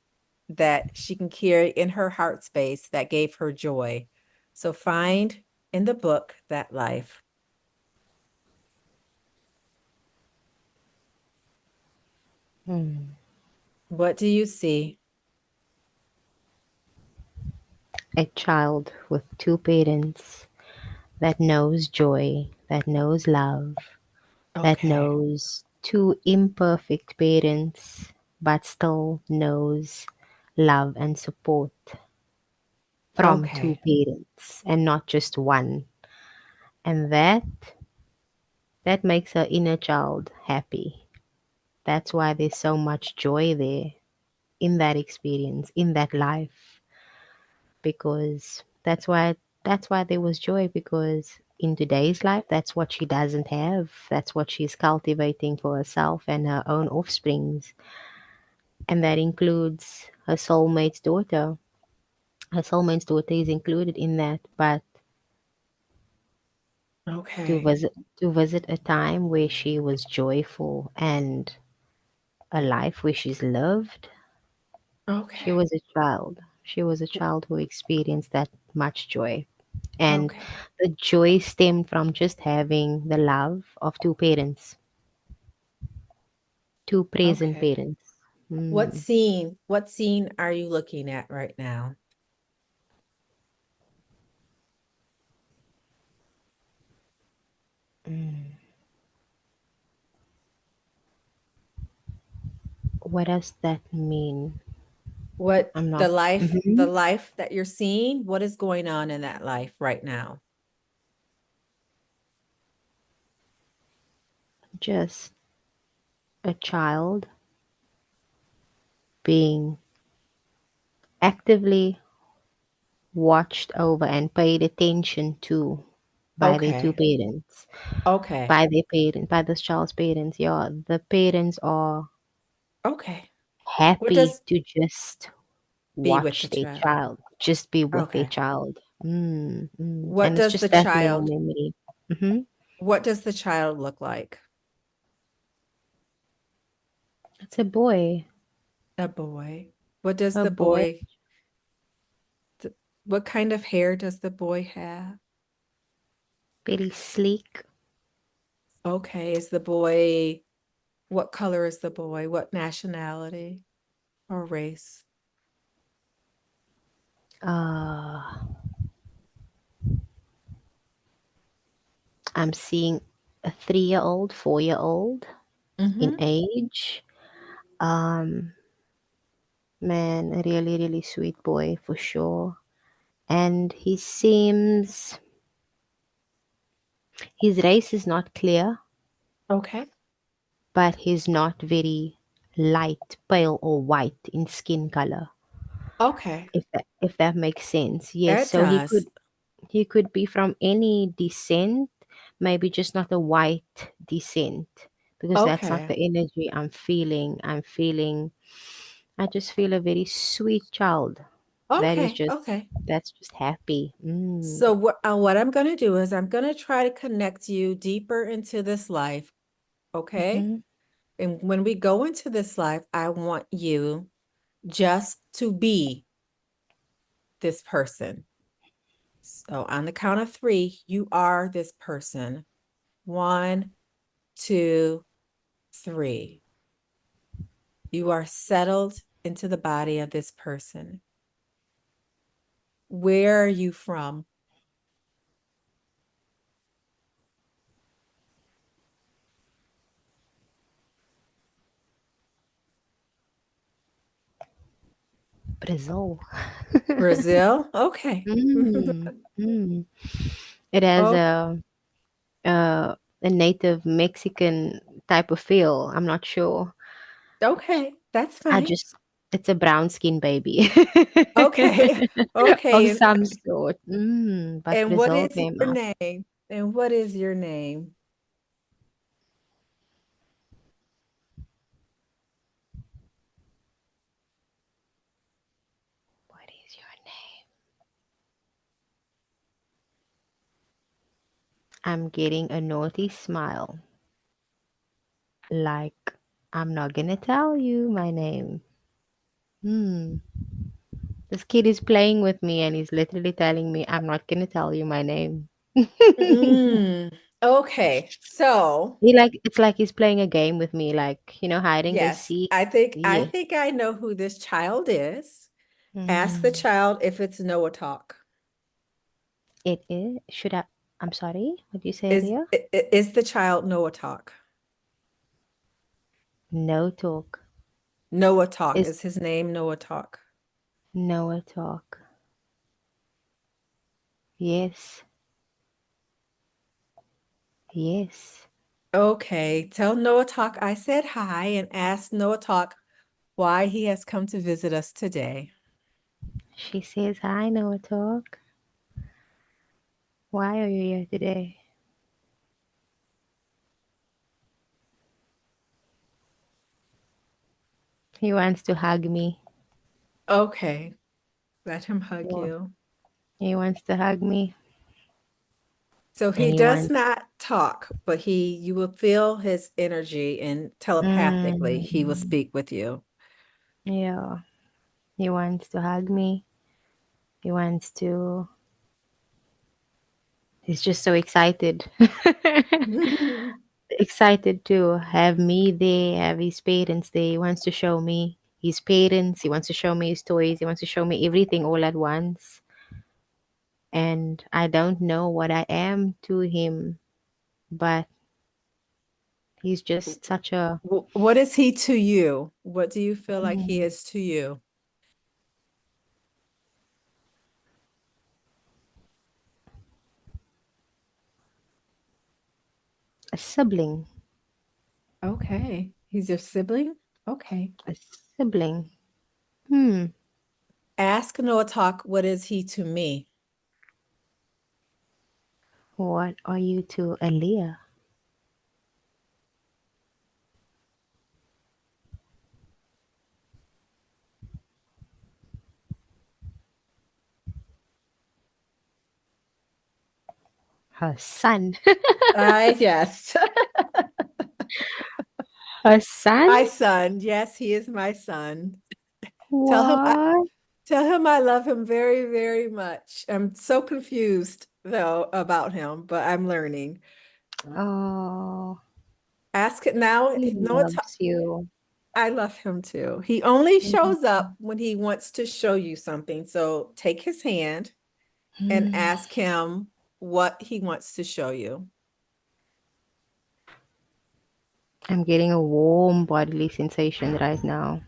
that she can carry in her heart space that gave her joy. So find in the book that life.
Mm.
What do you see?
A child with two parents that knows joy, that knows love, that
Okay.
knows two imperfect parents, but still knows love and support from two
Okay.
parents and not just one. And that makes her inner child happy. That's why there's so much joy there in that experience, in that life, because that's why there was joy, because in today's life that's what she doesn't have. That's what she's cultivating for herself and her own offsprings, and that includes her soulmate's daughter. Her soulmate's daughter is included in that, but to
Okay.
visit to visit a time where she was joyful and a life where she's loved. She
Okay.
was a child. She was a child who experienced that much joy. And
Okay.
the joy stemmed from just having the love of two parents, two present
Okay.
parents. Mm,
What scene are you looking at right now?
mm. What does that mean?
What
I'm not.
the
Mhm.
life that you're seeing, what is going on in that life right now?
Just a child being actively watched over and paid attention to by their two
Okay.
parents,
Okay.
by their parent, by this child's parents. Yeah, the parents are
Okay. What
happy
does
to just
be with
watch
the
their
child?
child, just be with their
Okay.
child.
What
And it's
does the
just that little
child
memory. Hmm.
what does the child look like?
It's a boy,
A boy. What does
a
the
boy,
boy what kind of hair does the boy have?
very sleek.
Okay, is the boy what color is the boy? What nationality or race?
Uh, I'm seeing a 3-year old, 4-year old in
Mm-hmm.
age. Um, Man, a really, really sweet boy for sure. And his race is not clear,
Okay.
but he's not very light, pale, or white in skin color.
Okay.
If that makes sense. Yes,
That
so
does.
he could be from any descent, maybe just not a white descent, because that's not
Okay.
the energy I'm feeling. I just feel a very sweet child that is
Okay.
just
Okay.
that's just happy. Mm.
So what I'm going to do is I'm going to try to connect you deeper into this life, okay?
Mhm.
And when we go into this life, I want you just to be this person. So on the count of three, you are this person. One, two, three. You are settled into the body of this person. Where are you from?
Brazil.
Brazil? Okay.
Mm, mm. It has
Oh,
a native Mexican type of feel. I'm not sure.
okay. That's
I
fine.
just it's a brown skin baby
Okay.
of
Okay.
some sort. But
And what
Brazil
is
came
your
out.
name? And what is your name?
What is your name? I'm getting a naughty smile. Like I'm not gonna tell you my name. Hmm. This kid is playing with me and he's literally telling me I'm not gonna tell you my name.
Mm, okay. So,
It's like he's playing a game with me, like hide and go
yes,
seek.
I
Yeah.
think I know who this child is. Ask the
Mm.
child if it's Noah talk.
It is. Should I? I'm sorry. What did you say
Is
earlier?
is the child Noah talk?
No talk.
Noah talk
Is
is his name Noah talk.
no talk. Yes. Yes.
Okay, tell Noah talk I said hi and ask Noah talk why he has come to visit us today.
She says hi, no talk. Why are you here today? He wants to hug me.
Okay, let him hug
Well,
you.
he wants to hug me,
So
and
he
he
does
wants.
not talk, but you will feel his energy and telepathically he will
Mm,
speak with you.
yeah. He wants to hug me. He wants to. He's just so excited. Excited to have me there, have his parents there. He wants to show me his parents. He wants to show me his toys. He wants to show me everything all at once. And I don't know what I am to him, but he's just such
What is he to you? What do you feel like he
mm,
is to you?
a sibling.
Okay. He's your sibling? Okay.
A sibling. Hmm.
Ask Noah Talk, what is he to me?
What are you to Aaliyah? Her son.
Yes.
Her son?
My son. Yes, he is my son. Tell him I
What?
tell him I love him very, very much. I'm so confused though about him, but I'm learning.
Oh,
Ask it now.
he
Noah Talk,
loves you.
I love him too. He only
Mhm.
shows up when he wants to show you something. So take his hand and
Hmm.
ask him what he wants to show you.
I'm getting a warm bodily sensation right now.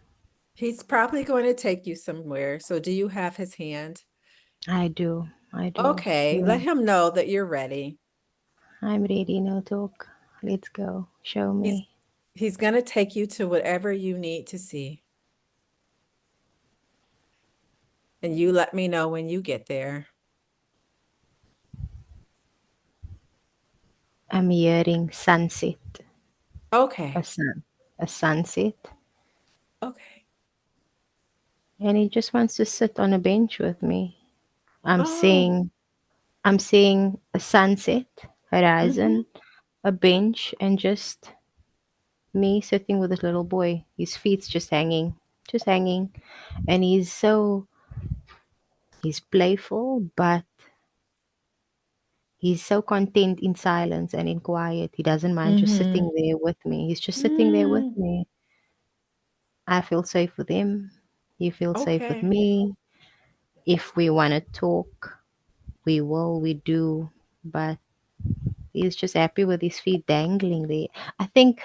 He's probably going to take you somewhere. So do you have his hand?
I do. I do.
Okay, let
Yeah.
him know that you're ready.
I'm ready. No talk. Let's go. Show
He's
me.
he's going to take you to whatever you need to see. And you let me know when you get there.
I'm hearing sunset. A
Okay.
sun. A sunset.
Okay.
And he just wants to sit on a bench with me. I'm
Oh.
seeing I'm seeing a sunset,
Hmm.
horizon, a bench, and just me sitting with this little boy. His feet's just hanging, and he's playful, but he's so content in silence and in quiet. He doesn't mind just
Mm-hmm.
sitting there with me. He's just sitting there with
Mm,
me. I feel safe with him. He feels safe with
okay.
me. If we want to talk, we will, we do. But he's just happy with his feet dangling there. I think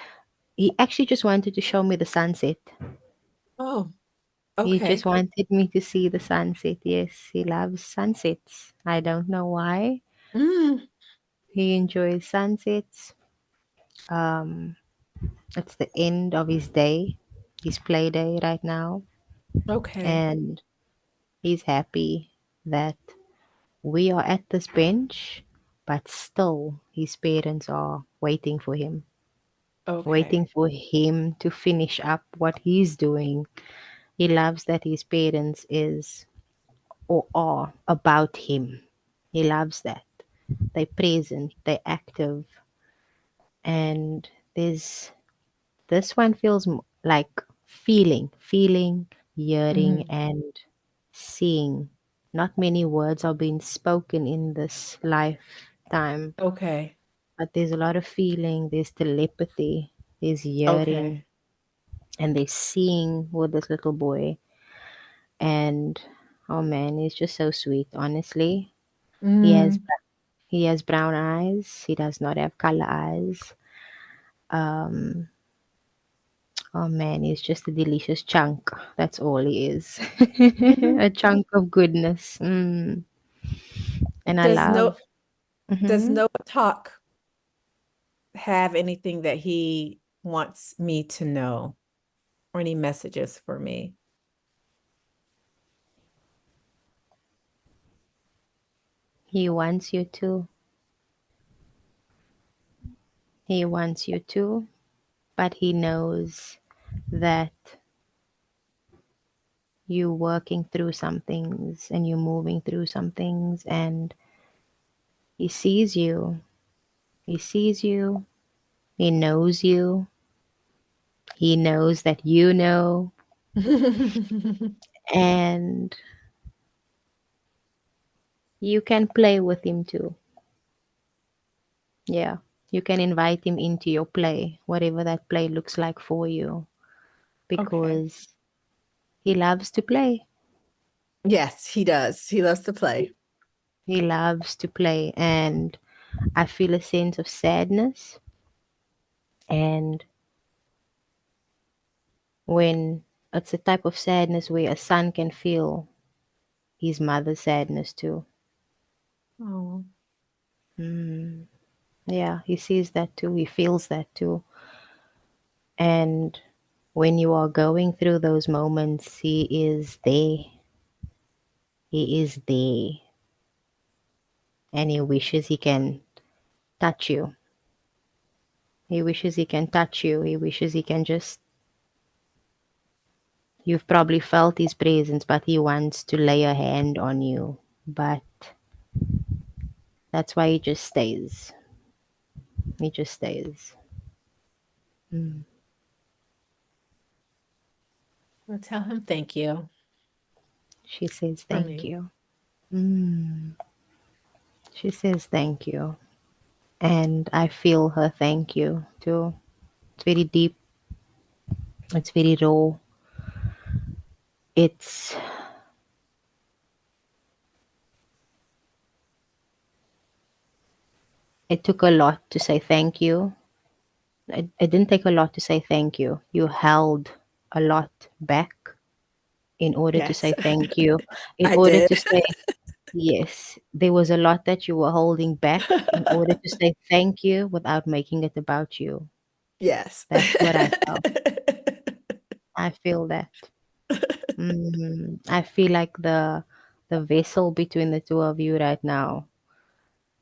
he actually just wanted to show me the sunset.
Oh,
He just
okay.
wanted me to see the sunset. Yes, he loves sunsets. I don't know why.
Mm,
He enjoys sunsets. Um, it's the end of his day, his play day right now,
okay.
and he's happy that we are at this bench, but still his parents are waiting
Okay.
for him to finish up what he's doing. He loves that his parents is or are about him. He loves that. They're present, they're active, and there's this one feels like feeling, hearing,
Mm,
and seeing. Not many words are being spoken in this lifetime,
okay.
but there's a lot of feeling, there's telepathy, there's hearing,
Okay.
and there's seeing with this little boy. And oh man, he's just so sweet, honestly. He has
Mm,
he has brown eyes. He does not have color eyes. Um, oh man, he's just a delicious chunk. That's all he is. A chunk of goodness. And I
does no
love.
does
Mhm.
no talk have anything that he wants me to know or any messages for me?
He wants you to. He wants you to, but he knows that you're working through some things and you're moving through some things, and he sees you. He sees you. He knows you. He knows that you know, and you can play with him too. Yeah. You can invite him into your play, whatever that play looks like for you,
Okay.
because he loves to play.
Yes, he does. He loves to play.
He loves to play. And I feel a sense of sadness. And when it's a type of sadness where a son can feel his mother's sadness too.
Oh.
Mm. Yeah, he sees that too. He feels that too. And when you are going through those moments, he is there. He is there. And he wishes he can touch you. He wishes he can touch you. He wishes he can just. You've probably felt his presence, but he wants to lay a hand on you. But that's why he just stays. He just stays. Mm.
Well, tell him thank you
She says
for
thank
me.
you. Mm. She says thank you. And I feel her thank you too. It's very deep. It's very raw. It's it took a lot to say thank you. It didn't take a lot to say thank you. You held a lot back in order to
Yes,
say thank you. In
I
order
did.
to say yes, there was a lot that you were holding back in order to say thank you without making it about you.
Yes.
That's what I felt. I feel that. I feel like the vessel between the two of you right now,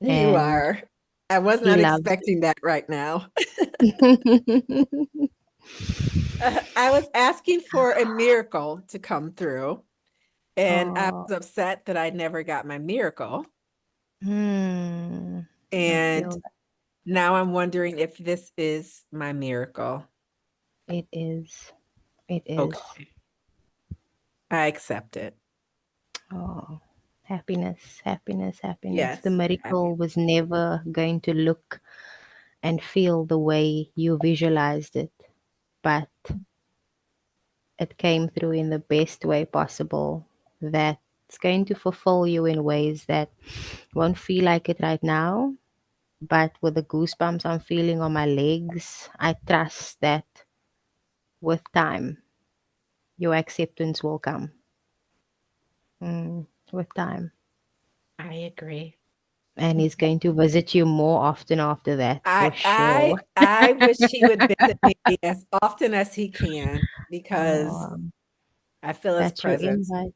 You
and
are. I was
he
not
loves
expecting that right now.
you.
I was asking for a miracle to come through, and I
Oh,
was upset that I never got my miracle.
hmm. I
And
feel that.
now I'm wondering if this is my miracle.
It is. It is.
Okay. I accept it.
Oh, happiness, happiness, happiness. The
Yes.
miracle
Happy.
was never going to look and feel the way you visualized it, but it came through in the best way possible. That's going to fulfill you in ways that won't feel like it right now, but with the goosebumps I'm feeling on my legs, I trust that with time, your acceptance will come. With time.
I agree.
And he's going to visit you more often after that,
I
for
I
sure.
I wish he would visit me as often as he can because
Oh,
I feel his
that's your
presence.
invite.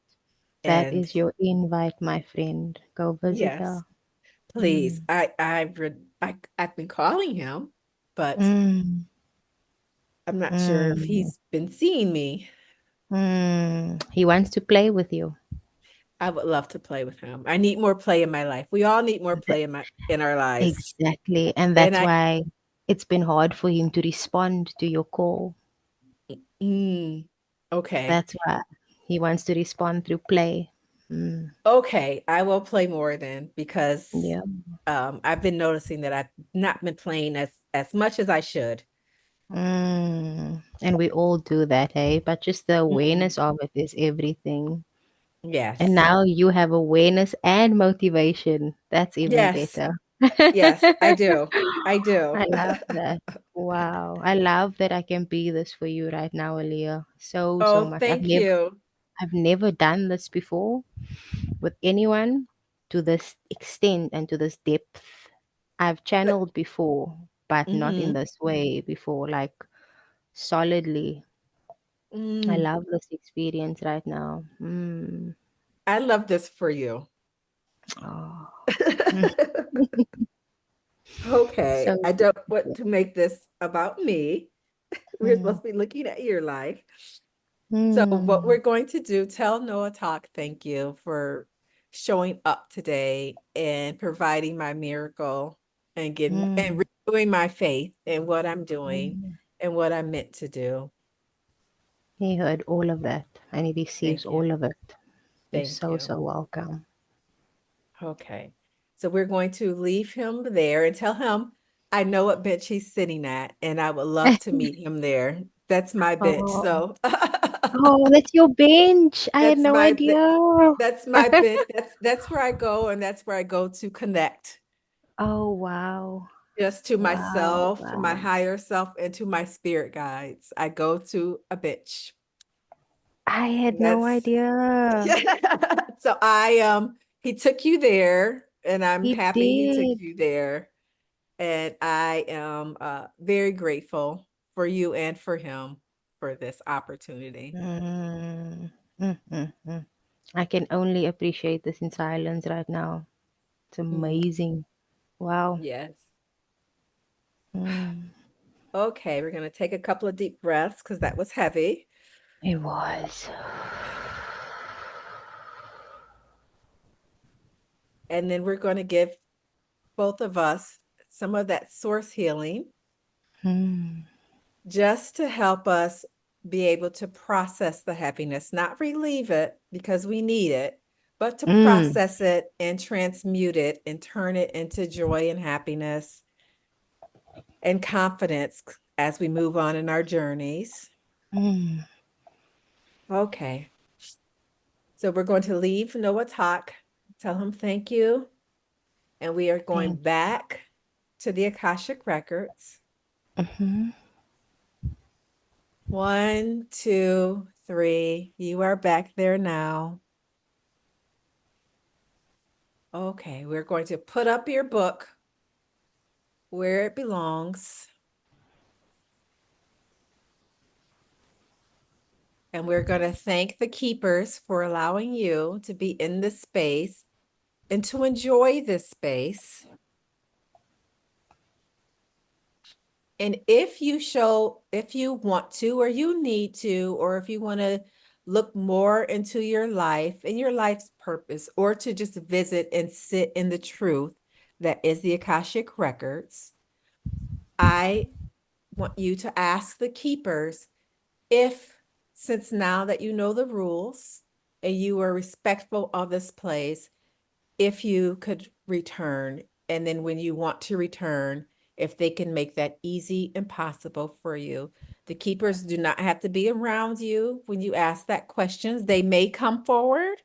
That
And
is your invite, my friend. Go visit
yes,
her.
please.
Mm.
I've been calling him, but
Mm.
I'm not sure if
Mm.
he's been seeing me.
He wants to play with you.
I would love to play with him. I need more play in my life. We all need more
Th-
play in our lives.
exactly. And
And
that's why it's been hard for him to respond to your call.
mm, okay.
That's why he wants to respond through play. Mm.
Okay, I will play more then because
Yeah.
I've been noticing that I've not been playing as much as I should.
And we all do that, hey? But just the
Mm,
awareness of it is everything. And
yes.
now you have awareness and motivation. That's even
Yes.
better.
Yes, I do. I do.
I love that. Wow. I love that I can be this for you right now, Aaliyah. So, so
Oh,
much.
thank you.
I've never done this before with anyone to this extent and to this depth. I've channeled before, but not in
Hmm.
this way before, like solidly. I
Mm,
love this experience right now. Mm.
I love this for you.
Oh.
Okay,
So
I don't want to make this about me. We're supposed
mm,
to be looking at your life. So, what we're
mm,
going to do, tell Noah Talk, thank you for showing up today and providing my miracle and getting and
mm,
renewing my faith in what I'm doing
mm.
and what I'm meant to do.
He heard all of that and he receives
Thank you.
all of it. You're
Thank
so,
you.
so welcome.
Okay. So we're going to leave him there and tell him I know what bench he's sitting at, and I would love to meet him there. That's my bench.
Oh,
So
oh, that's your bench. I had
that's
no
my
idea.
that's my bench. That's where I go, and that's where I go to connect
Oh, wow.
just to
Wow,
myself, to my
wow.
higher self, and to my spirit guides. I go to a bench.
I had no
That's
idea.
yeah. So he took you there, and I'm
He
happy he took
did.
you there. And I am very grateful for you and for him for this opportunity.
Mm, mm. I can only appreciate this in silence right now. It's
Mm,
amazing. Wow.
yes.
Mm,
Okay, we're going to take a couple of deep breaths because that was heavy.
it was.
And then we're going to give both of us some of that source healing
Mm,
just to help us be able to process the heaviness, not relieve it because we need it, but to
mm,
process it and transmute it and turn it into joy and happiness and confidence as we move on in our journeys.
mm.
Okay. So we're going to leave Noah talk, tell him thank you. And we are going
Thank
back to the Akashic Records.
you. Mhm.
1, 2, 3. You are back there now. Okay, we're going to put up your book where it belongs. And we're going to thank the keepers for allowing you to be in this space and to enjoy this space. And if you want to, or you need to, or if you want to look more into your life and your life's purpose, or to just visit and sit in the truth that is the Akashic Records, I want you to ask the keepers if, since now that you know the rules and you are respectful of this place, if you could return. And then when you want to return, if they can make that easy and possible for you. The keepers do not have to be around you when you ask that questions. They may come forward.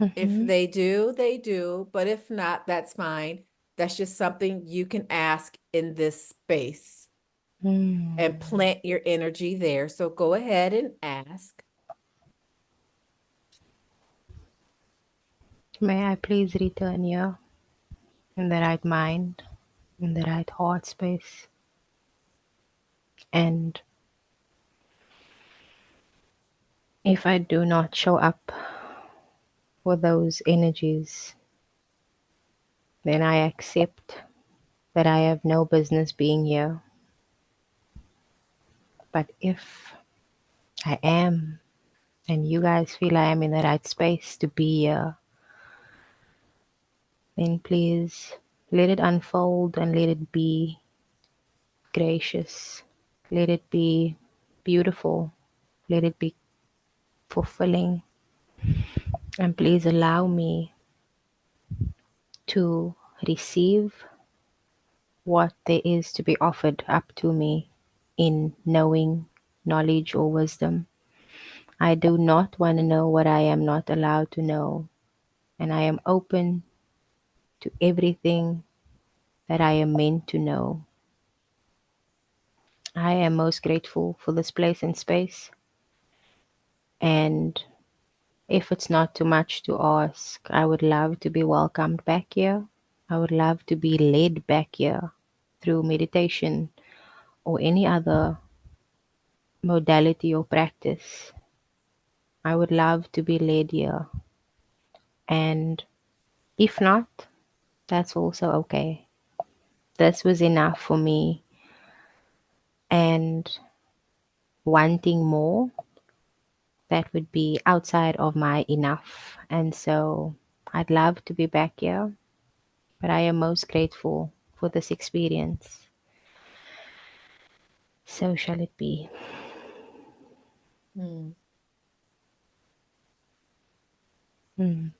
If
Mm-hmm.
they do, they do. But if not, that's fine. That's just something you can ask in this space and
Mm.
plant your energy there. So go ahead and ask.
May I please return here in the right mind, in the right heart space, and if I do not show up for those energies, then I accept that I have no business being here. But if I am, and you guys feel I am in the right space to be here, then please let it unfold and let it be gracious. Let it be beautiful. Let it be fulfilling. And please allow me to receive what there is to be offered up to me in knowing, knowledge, or wisdom. I do not want to know what I am not allowed to know, and I am open to everything that I am meant to know. I am most grateful for this place and space, and if it's not too much to ask, I would love to be welcomed back here. I would love to be led back here through meditation or any other modality or practice. I would love to be led here. And if not, that's also okay. This was enough for me. And wanting more, that would be outside of my enough. And so I'd love to be back here, but I am most grateful for this experience. So shall it be.
Hmm.
Mm.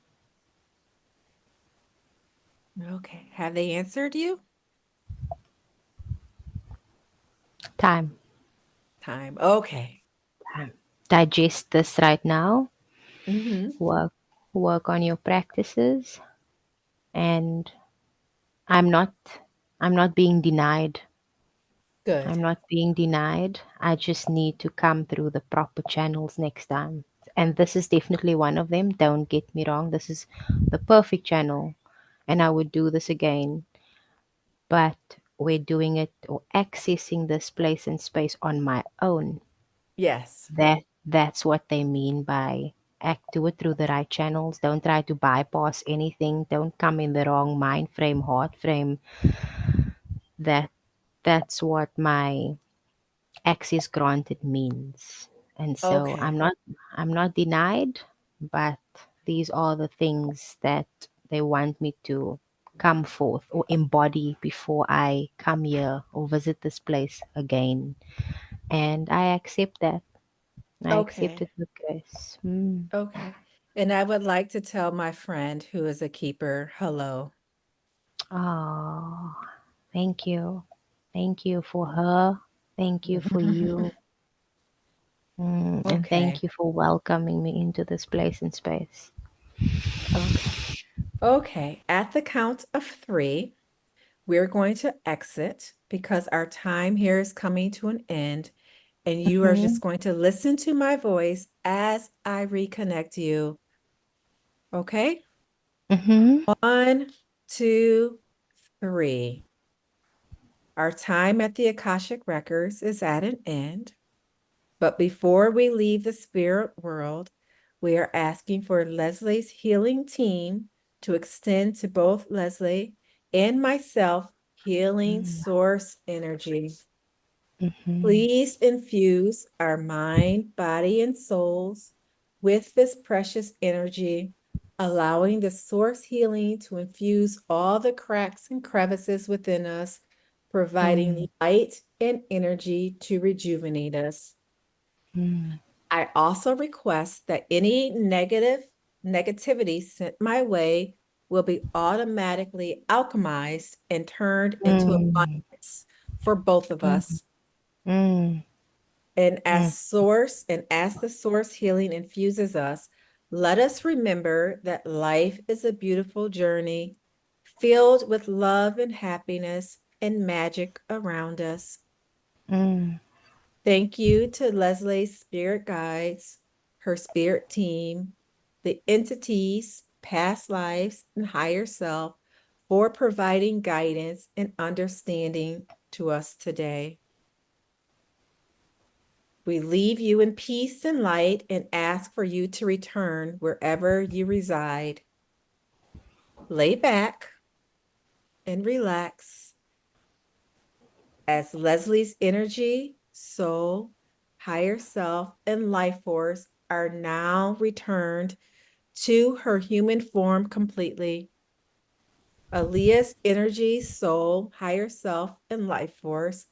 Okay. Have they answered you?
Time.
Time. Okay.
Time. Digest this right now.
Mm-hmm.
Work work on your practices, and I'm not I'm not being denied.
Good.
I'm not being denied. I just need to come through the proper channels next time. And this is definitely one of them. Don't get me wrong. This is the perfect channel. And I would do this again. But we're doing it or accessing this place and space on my own.
Yes.
That's what they mean by do it through the right channels. Don't try to bypass anything. Don't come in the wrong mind frame, heart frame. That that's what my access granted means. And so
Okay.
I'm not denied, but these are the things that they want me to come forth or embody before I come here or visit this place again. And I accept that. I accept
Okay.
it with grace. Mm.
Okay. And I would like to tell my friend who is a keeper, hello.
Oh, thank you. Thank you for her. Thank you for you. And
Okay.
thank you for welcoming me into this place and space.
Okay. Okay. At the count of three, we're going to exit because our time here is coming to an end. And you are
Mm-hmm.
just going to listen to my voice as I reconnect you. Okay?
Mm-hmm.
1, 2, 3. Our time at the Akashic Records is at an end. But before we leave the spirit world, we are asking for Leslie's healing team to extend to both Leslie and myself healing source energy.
Mm-hmm.
Please infuse our mind, body, and souls with this precious energy, allowing the source healing to infuse all the cracks and crevices within us providing
mm,
light and energy to rejuvenate us.
mm,
I also request that any negativity sent my way will be automatically alchemized and turned into
mm,
abundance for both of
mm,
us.
mm,
And
mm,
as the source healing infuses us, let us remember that life is a beautiful journey filled with love and happiness and magic around us.
mm,
Thank you to Leslie's spirit guides, her spirit team, the entities, past lives, and higher self for providing guidance and understanding to us today. We leave you in peace and light and ask for you to return wherever you reside. Lay back and relax as Leslie's energy, soul, higher self, and life force are now returned to her human form completely. Aaliyah's energy, soul, higher self, and life force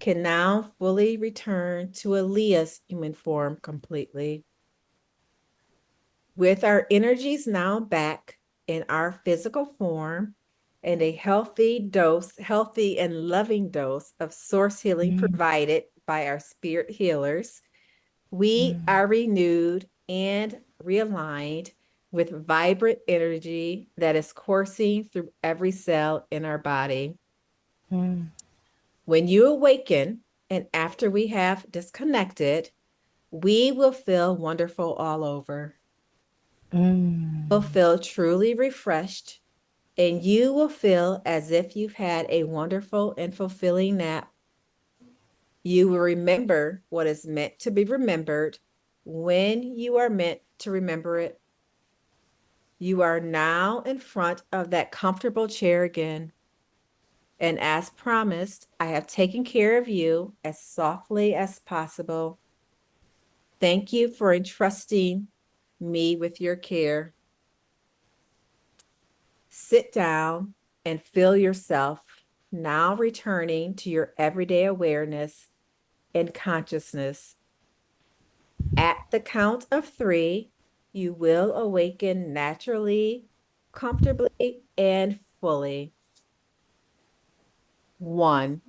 can now fully return to Aaliyah's human form completely. With our energies now back in our physical form and a healthy and loving dose of source healing
mm,
provided by our spirit healers, we
mm,
are renewed and realigned with vibrant energy that is coursing through every cell in our body.
mm,
When you awaken, and after we have disconnected, we will feel wonderful all over. Will
mm,
feel truly refreshed, and you will feel as if you've had a wonderful and fulfilling nap. You will remember what is meant to be remembered when you are meant to remember it. You are now in front of that comfortable chair again. And as promised, I have taken care of you as softly as possible. Thank you for entrusting me with your care. Sit down and feel yourself now returning to your everyday awareness and consciousness. At the count of three, you will awaken naturally, comfortably, and fully. One,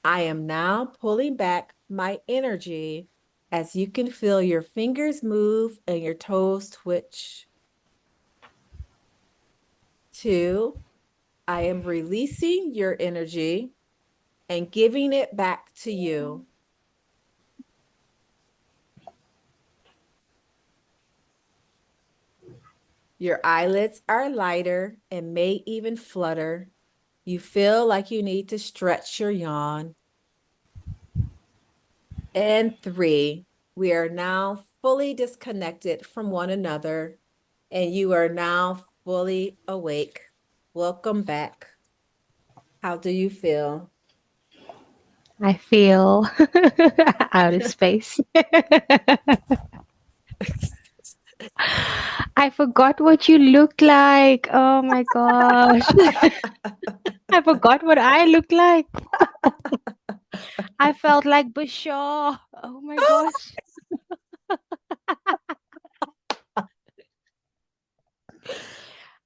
I am now pulling back my energy as you can feel your fingers move and your toes twitch. Two, I am releasing your energy and giving it back to you. Your eyelids are lighter and may even flutter. You feel like you need to stretch your yawn. And three, we are now fully disconnected from one another, and you are now fully awake. Welcome back. How do you feel?
I feel out of space. I forgot what you look like. Oh my gosh. I forgot what I look like. I felt like Bashar. Oh my gosh.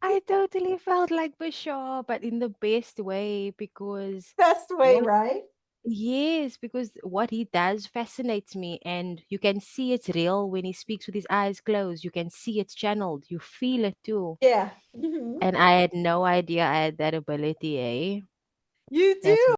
I totally felt like Bashar, but in the best way because
That's the way,
what
right?
yes, because what he does fascinates me, and you can see it's real when he speaks with his eyes closed. You can see it's channeled. You feel it too.
Yeah. Mhm.
And I had no idea I had that ability, eh?
You
That's
do.